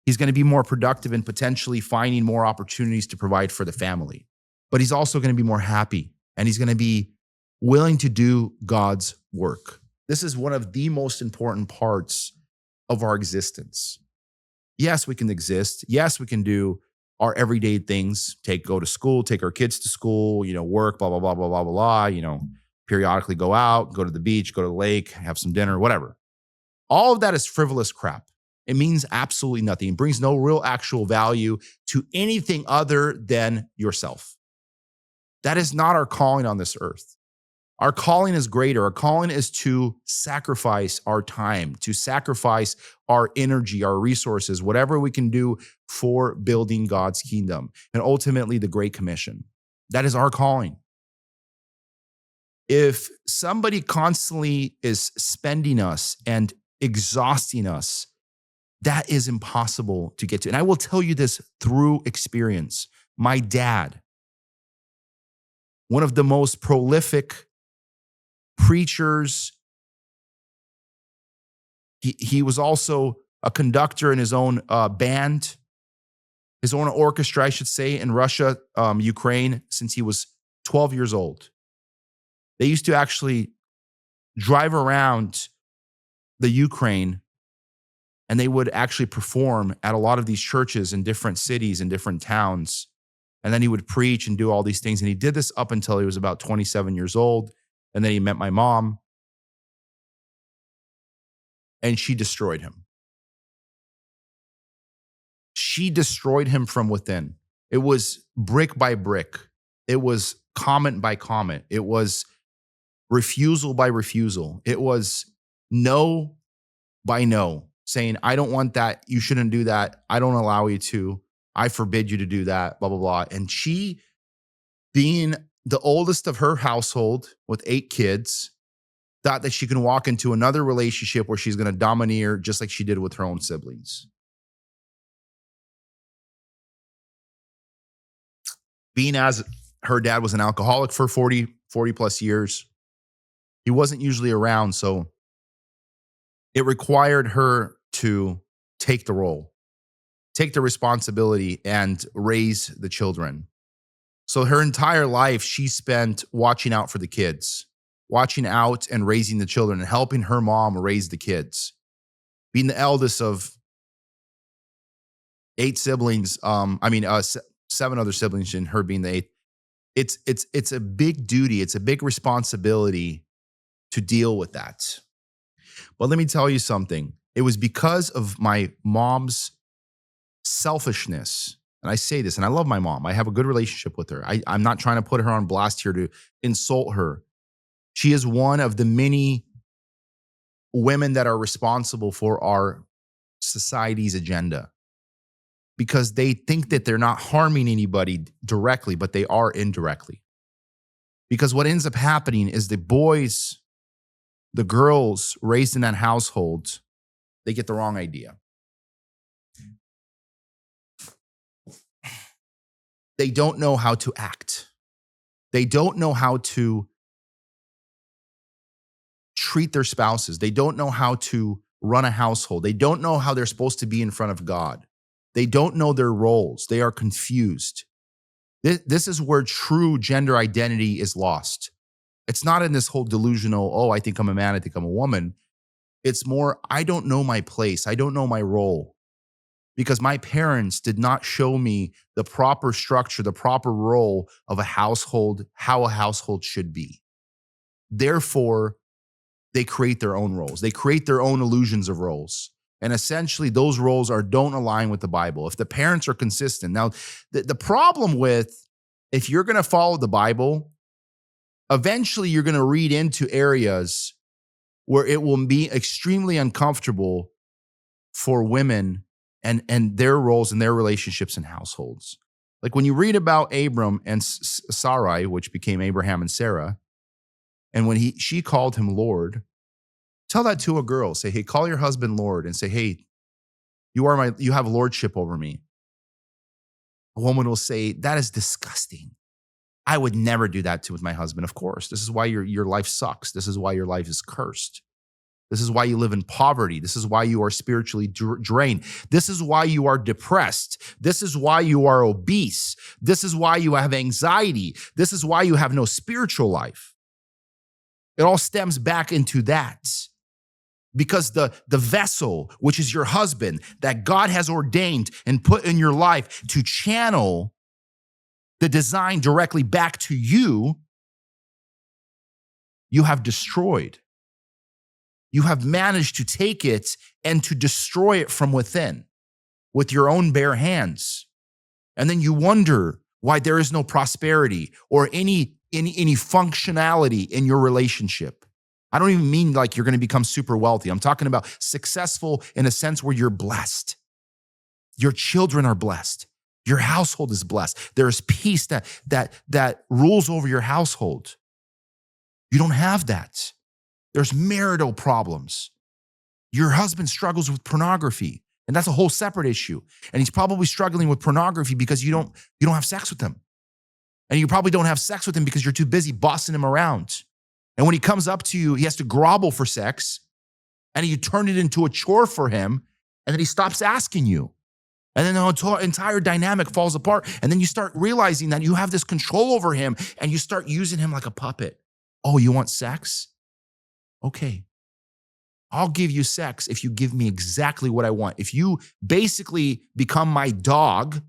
He's going to be more productive in potentially finding more opportunities to provide for the family. But he's also going to be more happy, and he's going to be willing to do God's work. This is one of the most important parts of our existence. Yes, we can exist. Yes, we can do our everyday things, go to school, take our kids to school, work, blah, blah, blah, blah, blah, blah, blah, periodically go out, go to the beach, go to the lake, have some dinner, whatever. All of that is frivolous crap. It means absolutely nothing. It brings no real actual value to anything other than yourself. That is not our calling on this earth. Our calling is greater. Our calling is to sacrifice our time, to sacrifice our energy, our resources, whatever we can do for building God's kingdom and ultimately the Great Commission. That is our calling. If somebody constantly is spending us and exhausting us, that is impossible to get to. And I will tell you this through experience. My dad, one of the most prolific preachers. He was also a conductor in his own band, his own orchestra, I should say, in Russia, Ukraine, since he was 12 years old. They used to actually drive around the Ukraine, and they would actually perform at a lot of these churches in different cities and different towns. And then he would preach and do all these things. And he did this up until he was about 27 years old. And then he met my mom, and she destroyed him. She destroyed him from within. It was brick by brick. It was comment by comment. It was refusal by refusal. It was no by no, saying, I don't want that. You shouldn't do that. I don't allow you to. I forbid you to do that, blah, blah, blah. And she, being the oldest of her household with 8 kids, thought that she can walk into another relationship where she's going to domineer just like she did with her own siblings. Being as her dad was an alcoholic for 40 plus years, he wasn't usually around, so it required her to take the role, take the responsibility, and raise the children. So her entire life, she spent watching out for the kids, watching out and raising the children and helping her mom raise the kids. Being the eldest of 8 siblings, 7 other siblings and her being the 8th. It's a big duty. It's a big responsibility to deal with that. But let me tell you something. It was because of my mom's selfishness. And I say this, and I love my mom. I have a good relationship with her. I'm not trying to put her on blast here to insult her. She is one of the many women that are responsible for our society's agenda, because they think that they're not harming anybody directly, but they are indirectly. Because what ends up happening is the boys, the girls raised in that household, they get the wrong idea. They don't know how to act. They don't know how to treat their spouses. They don't know how to run a household. They don't know how they're supposed to be in front of God. They don't know their roles. They are confused. This is where true gender identity is lost. It's not in this whole delusional, oh, I think I'm a man, I think I'm a woman. It's more, I don't know my place. I don't know my role. Because my parents did not show me the proper structure, the proper role of a household, how a household should be. Therefore, they create their own roles. They create their own illusions of roles. And essentially, those roles don't align with the Bible. If the parents are consistent. Now, the problem with, if you're going to follow the Bible, eventually you're going to read into areas where it will be extremely uncomfortable for women and their roles and their relationships in households. Like when you read about Abram and Sarai, which became Abraham and Sarah, and when she called him Lord, tell that to a girl. Say, hey, call your husband Lord, and say, hey, you have lordship over me. A woman will say, that is disgusting. I would never do that with my husband. Of course, this is why your life sucks. This is why your life is cursed. This is why you live in poverty. This is why you are spiritually drained. This is why you are depressed. This is why you are obese. This is why you have anxiety. This is why you have no spiritual life. It all stems back into that. Because the vessel, which is your husband, that God has ordained and put in your life to channel the design directly back to you, you have destroyed. You have managed to take it and to destroy it from within with your own bare hands. And then you wonder why there is no prosperity or any functionality in your relationship. I don't even mean like you're going to become super wealthy. I'm talking about successful in a sense where you're blessed. Your children are blessed. Your household is blessed. There is peace that rules over your household. You don't have that. There's marital problems. Your husband struggles with pornography, and that's a whole separate issue. And he's probably struggling with pornography because you don't have sex with him. And you probably don't have sex with him because you're too busy bossing him around. And when he comes up to you, he has to grovel for sex, and you turn it into a chore for him, and then he stops asking you. And then the entire dynamic falls apart. And then you start realizing that you have this control over him, and you start using him like a puppet. Oh, you want sex? Okay. I'll give you sex if you give me exactly what I want. If you basically become my dog,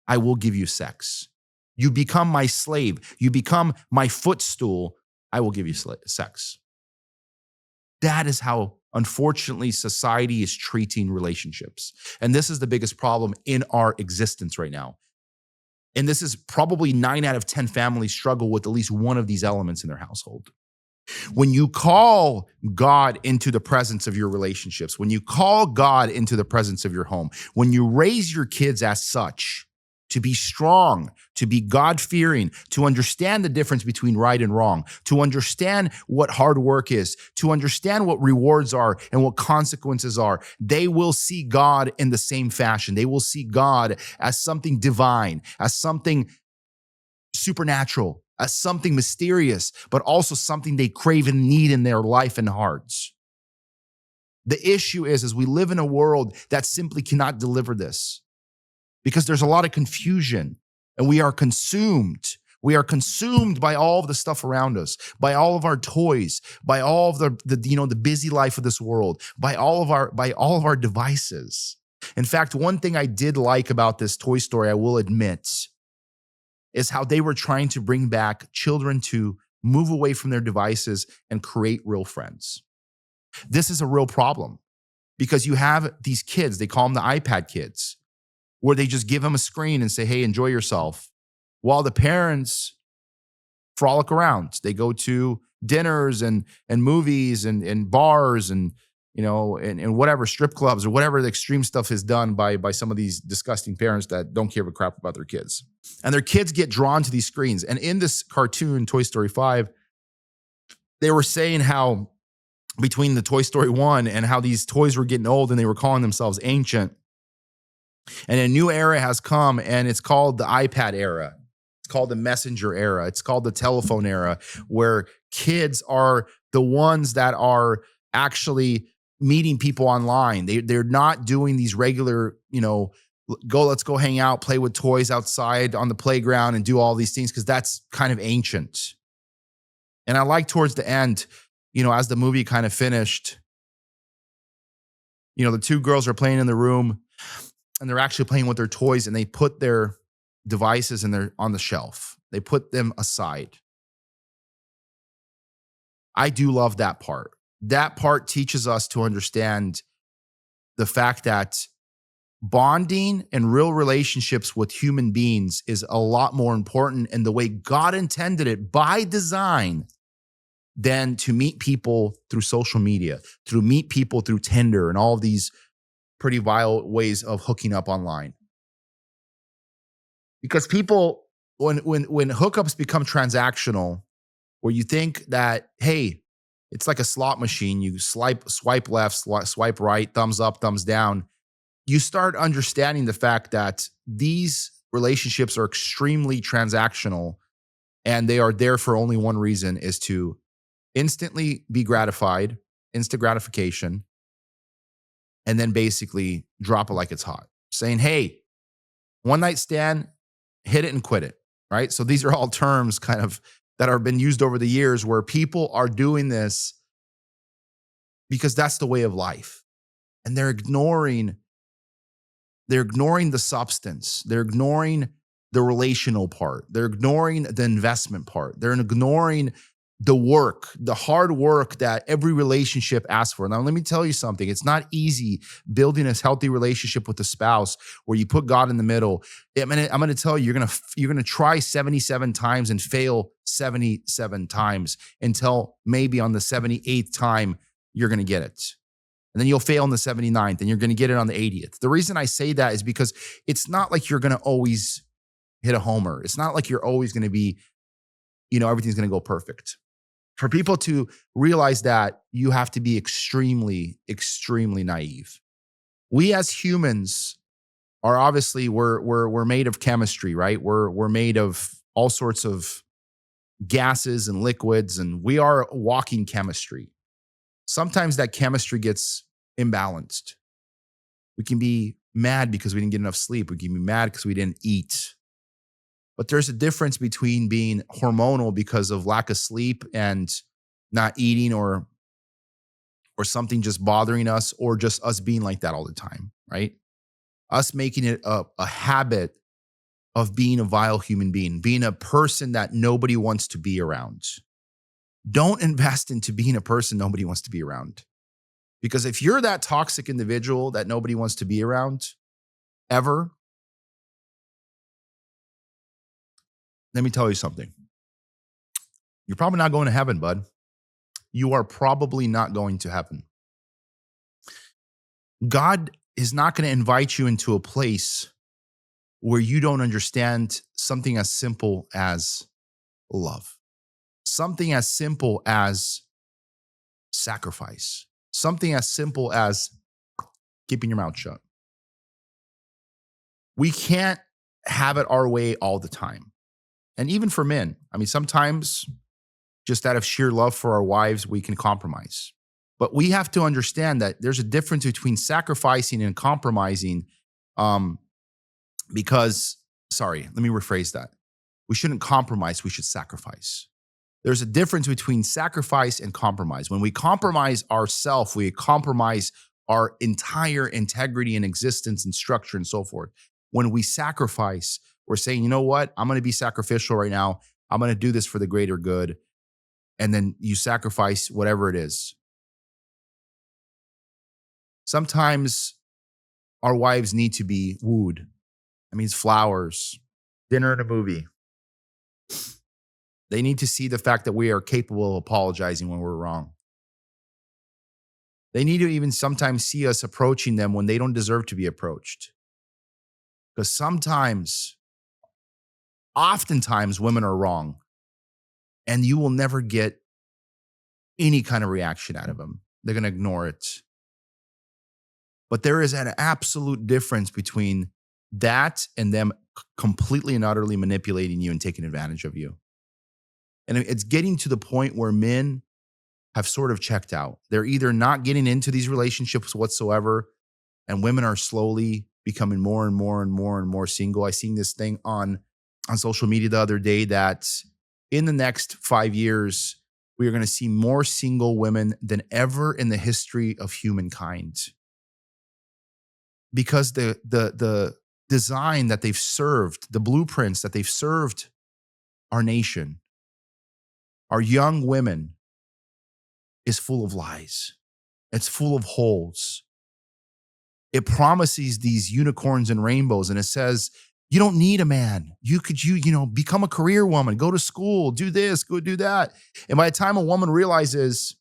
I will give you sex. You become my slave. You become my footstool. I will give you sex. That is how, unfortunately, society is treating relationships. And this is the biggest problem in our existence right now. And this is probably 9 out of 10 families struggle with at least one of these elements in their household. When you call God into the presence of your relationships, when you call God into the presence of your home, when you raise your kids as such, to be strong, to be God-fearing, to understand the difference between right and wrong, to understand what hard work is, to understand what rewards are and what consequences are, they will see God in the same fashion. They will see God as something divine, as something supernatural, as something mysterious, but also something they crave and need in their life and hearts. The issue is we live in a world that simply cannot deliver this because there's a lot of confusion and we are consumed We are consumed by all of the stuff around us, by all of our toys, by all of the busy life of this world, by all of our devices. In fact, one thing I did like about this Toy Story, I will admit, is how they were trying to bring back children to move away from their devices and create real friends. This is a real problem because you have these kids, they call them the iPad kids, where they just give them a screen and say, hey, enjoy yourself, while the parents frolic around. They go to dinners and movies and bars and whatever, strip clubs or whatever the extreme stuff is done by some of these disgusting parents that don't give a crap about their kids. And their kids get drawn to these screens. And in this cartoon, Toy Story 5, they were saying how between the Toy Story 1 and how these toys were getting old and they were calling themselves ancient. And a new era has come, and it's called the iPad era. It's called the messenger era. It's called the telephone era, where kids are the ones that are actually meeting people online. They're not doing these regular, let's go hang out, play with toys outside on the playground and do all these things, because that's kind of ancient. And I like towards the end, as the movie kind of finished, the two girls are playing in the room and they're actually playing with their toys, and they put their devices on the shelf. They put them aside. I do love that part. That part teaches us to understand the fact that bonding and real relationships with human beings is a lot more important in the way God intended it by design than to meet people through social media, to meet people through Tinder and all of these pretty vile ways of hooking up online. Because people, when hookups become transactional, where you think that, hey, it's like a slot machine, you swipe left, swipe right, thumbs up, thumbs down, you start understanding the fact that these relationships are extremely transactional, and they are there for only one reason, is to instantly be gratified, instant gratification, and then basically drop it like it's hot, saying, hey, one night stand, hit it and quit it, right? So these are all terms kind of that have been used over the years, where people are doing this because that's the way of life. And they're ignoring the substance. They're ignoring the relational part. They're ignoring the investment part. They're ignoring the work, the hard work that every relationship asks for. Now, let me tell you something. It's not easy building a healthy relationship with a spouse where you put God in the middle. I'm going to tell you, you're going to try 77 times and fail 77 times until maybe on the 78th time, you're going to get it. And then you'll fail on the 79th and you're going to get it on the 80th. The reason I say that is because it's not like you're going to always hit a homer. It's not like you're always going to be, everything's going to go perfect. For people to realize that, you have to be extremely, extremely naive. We as humans are obviously, we're made of chemistry, right? We're made of all sorts of gases and liquids, and we are walking chemistry. Sometimes that chemistry gets imbalanced. We can be mad because we didn't get enough sleep. We can be mad because we didn't eat. But there's a difference between being hormonal because of lack of sleep and not eating, or something just bothering us, or just us being like that all the time, right? Us making it a habit of being a vile human being, being a person that nobody wants to be around. Don't invest into being a person nobody wants to be around. Because if you're that toxic individual that nobody wants to be around ever, let me tell you something. You're probably not going to heaven, bud. You are probably not going to heaven. God is not going to invite you into a place where you don't understand something as simple as love. Something as simple as sacrifice. Something as simple as keeping your mouth shut. We can't have it our way all the time. And even for men, sometimes just out of sheer love for our wives, we can compromise. But we have to understand that there's a difference between sacrificing and compromising. Let me rephrase that. We shouldn't compromise. We should sacrifice. There's a difference between sacrifice and compromise. When we compromise ourselves, we compromise our entire integrity and existence and structure and so forth. When we sacrifice, we're saying, you know what? I'm going to be sacrificial right now. I'm going to do this for the greater good. And then you sacrifice whatever it is. Sometimes our wives need to be wooed. That means flowers, dinner and a movie. They need to see the fact that we are capable of apologizing when we're wrong. They need to even sometimes see us approaching them when they don't deserve to be approached. Because oftentimes women are wrong, and you will never get any kind of reaction out of them. They're going to ignore it. But there is an absolute difference between that and them completely and utterly manipulating you and taking advantage of you. And it's getting to the point where men have sort of checked out. They're either not getting into these relationships whatsoever, and women are slowly becoming more and more and more and more single. I seen this thing on social media the other day that in the next 5 years, we are going to see more single women than ever in the history of humankind. Because the design that they've served, the blueprints that they've served our nation, our young women, is full of lies. It's full of holes. It promises these unicorns and rainbows, and it says, you don't need a man. You could become a career woman, go to school, do this, go do that. And by the time a woman realizes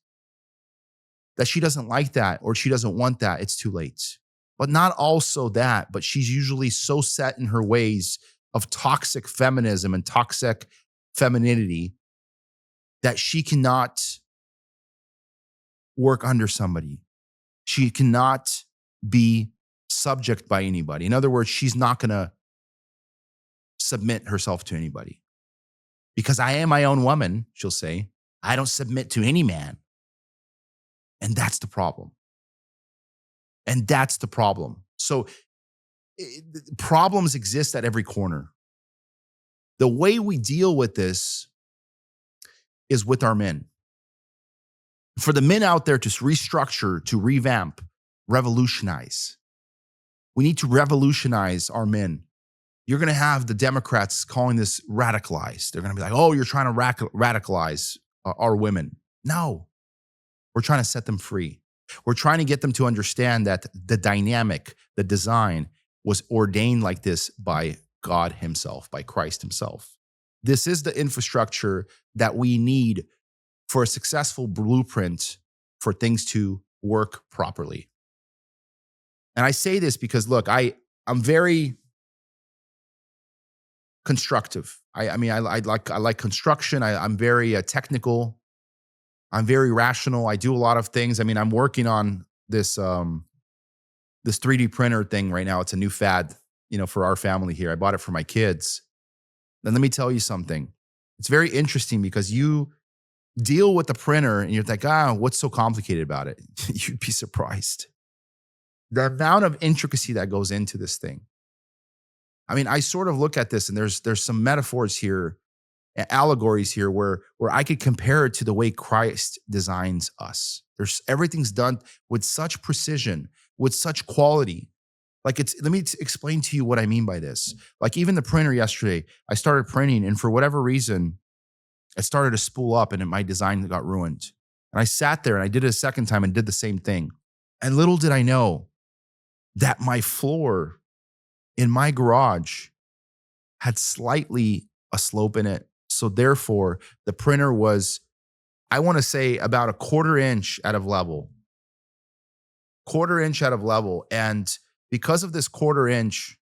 that she doesn't like that or she doesn't want that, it's too late. But not also that, but she's usually so set in her ways of toxic feminism and toxic femininity that she cannot work under somebody. She cannot be subject by anybody. In other words, she's not going to submit herself to anybody. Because I am my own woman, she'll say. I don't submit to any man. And that's the problem. And that's the problem. So problems exist at every corner. The way we deal with this is with our men. For the men out there to restructure, to revamp, revolutionize. We need to revolutionize our men. You're going to have the Democrats calling this radicalized. They're going to be like, oh, you're trying to radicalize our women. No, we're trying to set them free. We're trying to get them to understand that the dynamic, the design was ordained like this by God himself, by Christ himself. This is the infrastructure that we need for a successful blueprint for things to work properly. And I say this because, look, I'm very constructive. I like construction. I'm very technical. I'm very rational. I do a lot of things. I mean, I'm working on this 3D printer thing right now. It's a new fad, for our family here. I bought it for my kids. Then let me tell you something. It's very interesting because you deal with the printer and you're like, what's so complicated about it? You'd be surprised. The amount of intricacy that goes into this thing. I mean, I sort of look at this and there's some metaphors here, allegories here where I could compare it to the way Christ designs us. Everything's done with such precision, with such quality. Let me explain to you what I mean by this. Like even the printer yesterday, I started printing and for whatever reason, it started to spool up and my design got ruined. And I sat there and I did it a second time and did the same thing. And little did I know that my floor in my garage had slightly a slope in it. So therefore, the printer was, I want to say, about a quarter inch out of level. And because of this quarter inch,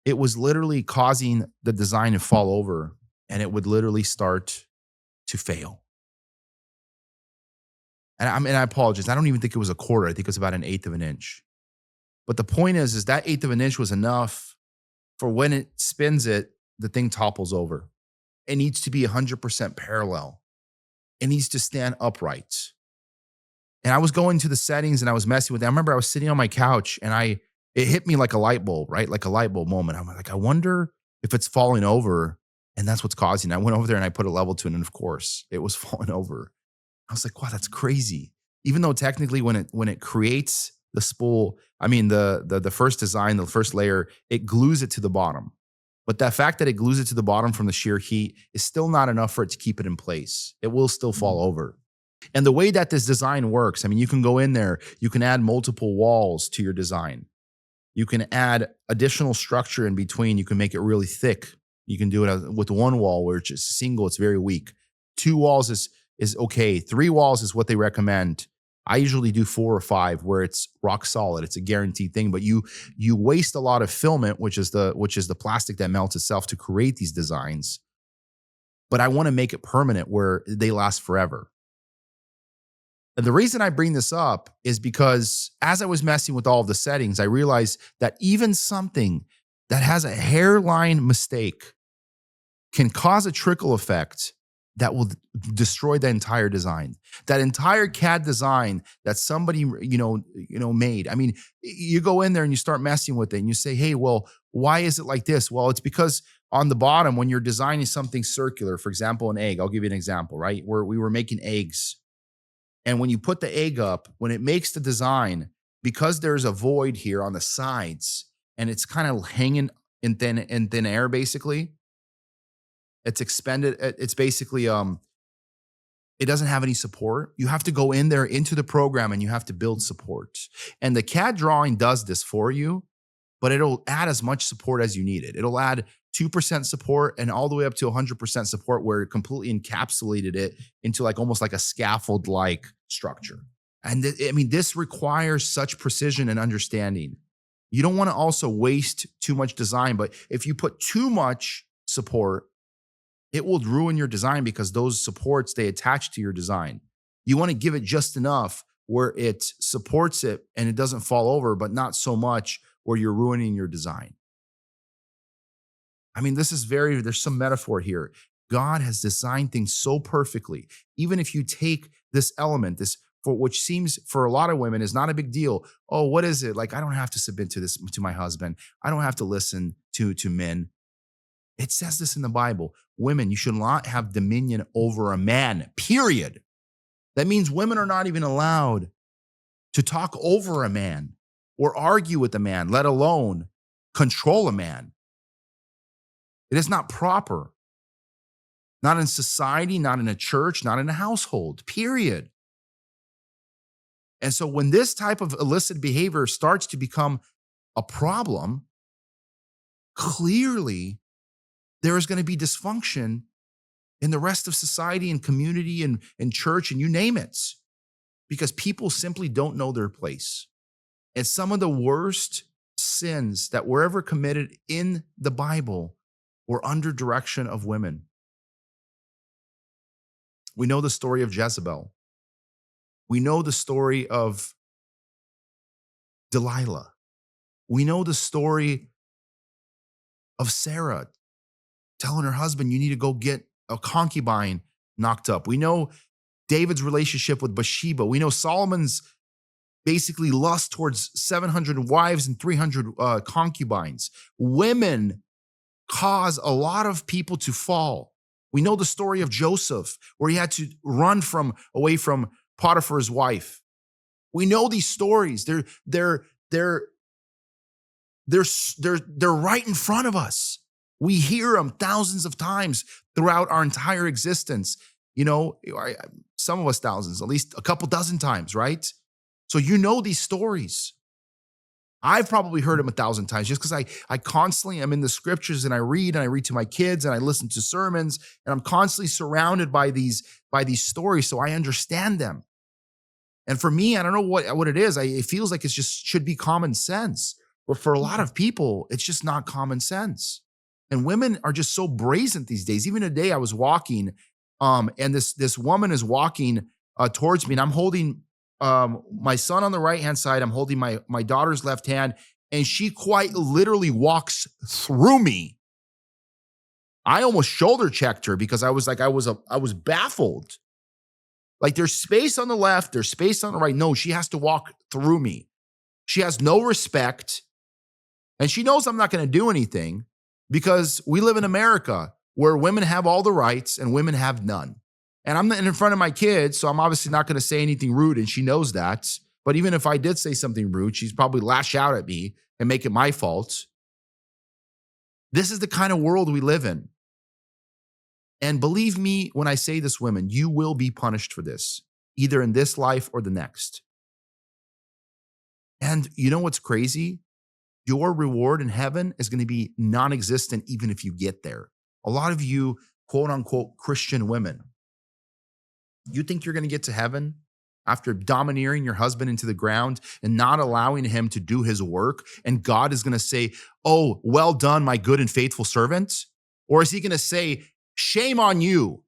it was literally causing the design to fall over and it would literally start to fail. And I apologize. I don't even think it was a quarter. I think it was about 1/8 of an inch. But the point is that 1/8 of an inch was enough for when it spins it, the thing topples over. It needs to be 100% parallel. It needs to stand upright. And I was going to the settings and I was messing with it. I remember I was sitting on my couch and it hit me like a light bulb, right? Like a light bulb moment. I'm like, I wonder if it's falling over And that's what's causing it. I went over there and I put a level to it, and of course, it was falling over. I was like, wow, that's crazy. Even though technically when it creates the spool, I mean the first design, the first layer, it glues it to the bottom. But that fact that it glues it to the bottom from the sheer heat is still not enough for it to keep it in place. It will still fall over. And the way that this design works, I mean, you can go in there, you can add multiple walls to your design. You can add additional structure in between. You can make it really thick. You can do it with one wall, where it's just single, it's very weak. 2 walls is okay. 3 walls is what they recommend. I usually do 4 or 5 where it's rock solid. It's a guaranteed thing, but you waste a lot of filament, which is the plastic that melts itself to create these designs. But I want to make it permanent where they last forever. And the reason I bring this up is because as I was messing with all of the settings, I realized that even something that has a hairline mistake can cause a trickle effect that will destroy the entire design. That entire CAD design that somebody made. I mean, you go in there and you start messing with it and you say, hey, well, why is it like this? Well, it's because on the bottom, when you're designing something circular, for example, an egg, I'll give you an example, right? Where we were making eggs. And when you put the egg up, when it makes the design, because there's a void here on the sides and it's kind of hanging in thin air, basically, it's expended. It's basically, it doesn't have any support. You have to go in there into the program and you have to build support. And the CAD drawing does this for you, but it'll add as much support as you need it. It'll add 2% support and all the way up to 100% support, where it completely encapsulated it into like almost like a scaffold-like structure. And this requires such precision and understanding. You don't want to also waste too much design, but if you put too much support, it will ruin your design because those supports, they attach to your design. You want to give it just enough where it supports it and it doesn't fall over, but not so much where you're ruining your design. I mean, there's some metaphor here. God has designed things so perfectly. Even if you take this element, which seems for a lot of women is not a big deal. Oh, what is it? Like, I don't have to submit to my husband. I don't have to listen to men. It says this in the Bible. Women, you should not have dominion over a man, period. That means women are not even allowed to talk over a man or argue with a man, let alone control a man. It is not proper. Not in society, not in a church, not in a household, period. And so when this type of illicit behavior starts to become a problem, clearly there is going to be dysfunction in the rest of society and community and church and you name it, because people simply don't know their place. And some of the worst sins that were ever committed in the Bible were under direction of women. We know the story of Jezebel. We know the story of Delilah. We know the story of Sarah telling her husband, you need to go get a concubine knocked up. We know David's relationship with Bathsheba. We know Solomon's basically lust towards 700 wives and 300 concubines. Women cause a lot of people to fall. We know the story of Joseph, where he had to run away from Potiphar's wife. We know these stories. They're right in front of us. We hear them thousands of times throughout our entire existence. Some of us thousands, at least a couple dozen times, right? So you know these stories. I've probably heard them 1,000 times just because I constantly am in the scriptures and I read to my kids and I listen to sermons and I'm constantly surrounded by these stories, so I understand them. And for me, I don't know what it is. It feels like it just should be common sense. But for a lot of people, it's just not common sense. And women are just so brazen these days. Even today I was walking and this woman is walking towards me and I'm holding my son on the right-hand side. I'm holding my daughter's left hand, and she quite literally walks through me. I almost shoulder checked her because I was baffled. Like, there's space on the left, there's space on the right. No, she has to walk through me. She has no respect, and she knows I'm not going to do anything because we live in America where women have all the rights and women have none. And I'm in front of my kids, so I'm obviously not going to say anything rude, and she knows that. But even if I did say something rude, she's probably lash out at me and make it my fault. This is the kind of world we live in. And believe me when I say this, women, you will be punished for this, either in this life or the next. And you know what's crazy? Your reward in heaven is going to be non-existent even if you get there. A lot of you, quote unquote, Christian women, you think you're going to get to heaven after domineering your husband into the ground and not allowing him to do his work, and God is going to say, oh, well done, my good and faithful servant? Or is he going to say, shame on you.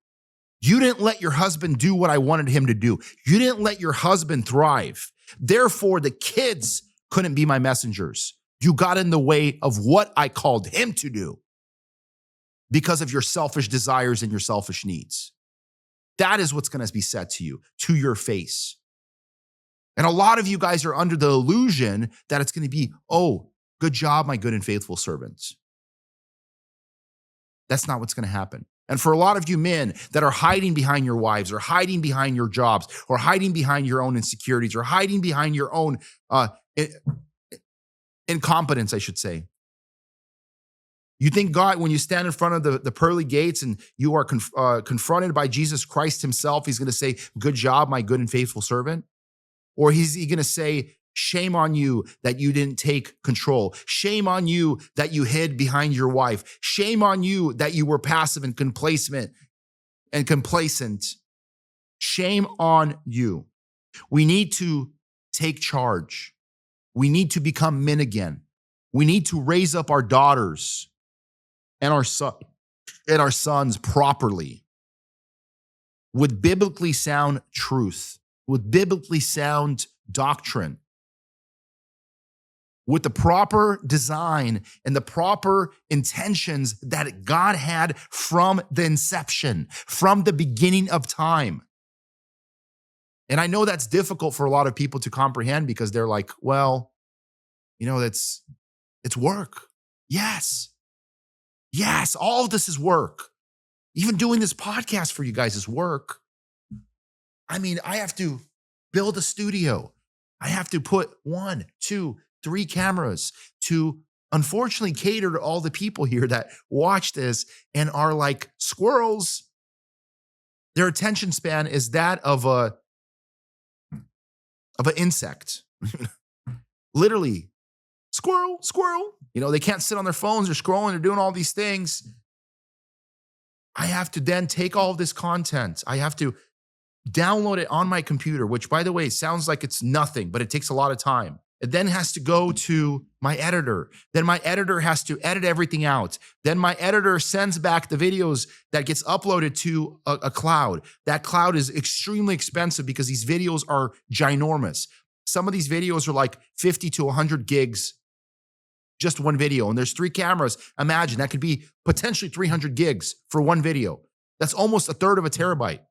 You didn't let your husband do what I wanted him to do. You didn't let your husband thrive. Therefore, the kids couldn't be my messengers. You got in the way of what I called him to do because of your selfish desires and your selfish needs. That is what's going to be said to you, to your face. And a lot of you guys are under the illusion that it's going to be, oh, good job, my good and faithful servants. That's not what's going to happen. And for a lot of you men that are hiding behind your wives or hiding behind your jobs or hiding behind your own insecurities or hiding behind your own incompetence, I should say. You think God, when you stand in front of the pearly gates and you are confronted by Jesus Christ himself, he's going to say, good job, my good and faithful servant? Or is he going to say, shame on you that you didn't take control. Shame on you that you hid behind your wife. Shame on you that you were passive and complacent. Shame on you. We need to take charge. We need to become men again. We need to raise up our daughters and our sons properly with biblically sound truth, with biblically sound doctrine, with the proper design and the proper intentions that God had from the inception, from the beginning of time. And I know that's difficult for a lot of people to comprehend because they're like, well, you know, it's work. Yes, all of this is work. Even doing this podcast for you guys is work. I mean, I have to build a studio. I have to put 1, 2, 3 cameras to unfortunately cater to all the people here that watch this and are like squirrels. Their attention span is that of an insect. Literally, squirrel. You know, they can't sit on their phones, they're scrolling, they're doing all these things. I have to then take all of this content. I have to download it on my computer, which, by the way, sounds like it's nothing, but it takes a lot of time. It then has to go to my editor. Then my editor has to edit everything out. Then my editor sends back the videos that gets uploaded to a cloud. That cloud is extremely expensive because these videos are ginormous. Some of these videos are like 50 to 100 gigs, just one video. And there's 3 cameras. Imagine that could be potentially 300 gigs for one video. That's almost a third of a terabyte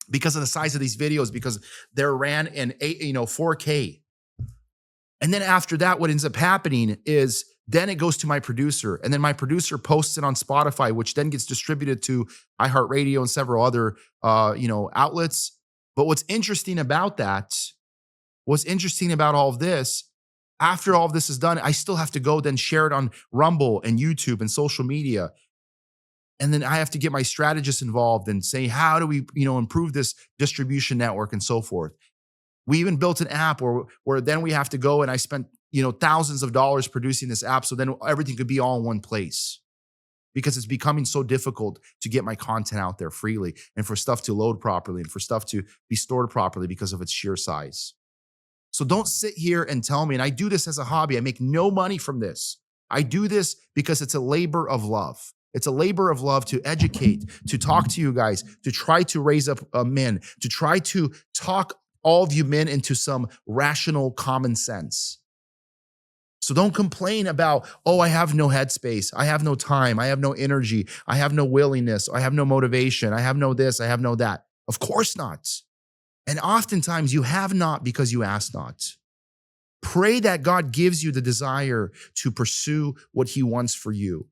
because of the size of these videos, because they're ran in 4K. And then after that, what ends up happening is then it goes to my producer, and then my producer posts it on Spotify, which then gets distributed to iHeartRadio and several other, outlets. But what's interesting about all of this, after all of this is done, I still have to go then share it on Rumble and YouTube and social media. And then I have to get my strategist involved and say, how do we, improve this distribution network and so forth. We even built an app where then we have to go, and I spent, thousands of dollars producing this app so then everything could be all in one place, because it's becoming so difficult to get my content out there freely and for stuff to load properly and for stuff to be stored properly because of its sheer size. So don't sit here and tell me, and I do this as a hobby. I make no money from this. I do this because it's a labor of love. It's a labor of love to educate, to talk to you guys, to try to raise up men, to try to talk all of you men into some rational common sense. So don't complain about, oh, I have no headspace. I have no time. I have no energy. I have no willingness. I have no motivation. I have no this. I have no that. Of course not. And oftentimes you have not because you ask not. Pray that God gives you the desire to pursue what he wants for you.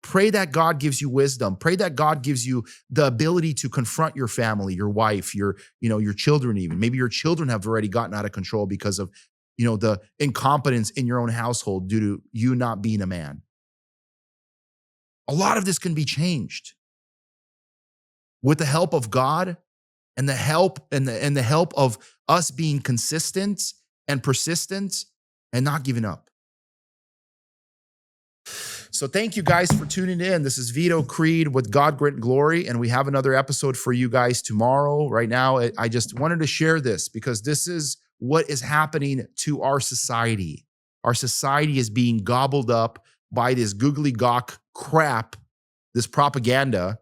Pray that God gives you wisdom. Pray that God gives you the ability to confront your family, your wife, your children even. Maybe your children have already gotten out of control because of, the incompetence in your own household due to you not being a man. A lot of this can be changed with the help of God and the help of us being consistent and persistent and not giving up. So thank you guys for tuning in. This is Vito Creed with God, Grit, and Glory, and we have another episode for you guys tomorrow. Right now, I just wanted to share this because this is what is happening to our society. Our society is being gobbled up by this googly gawk crap, this propaganda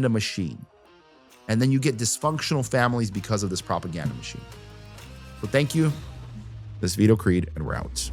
machine. And then you get dysfunctional families because of this propaganda machine. So thank you. This is Vito Creed, and we're out.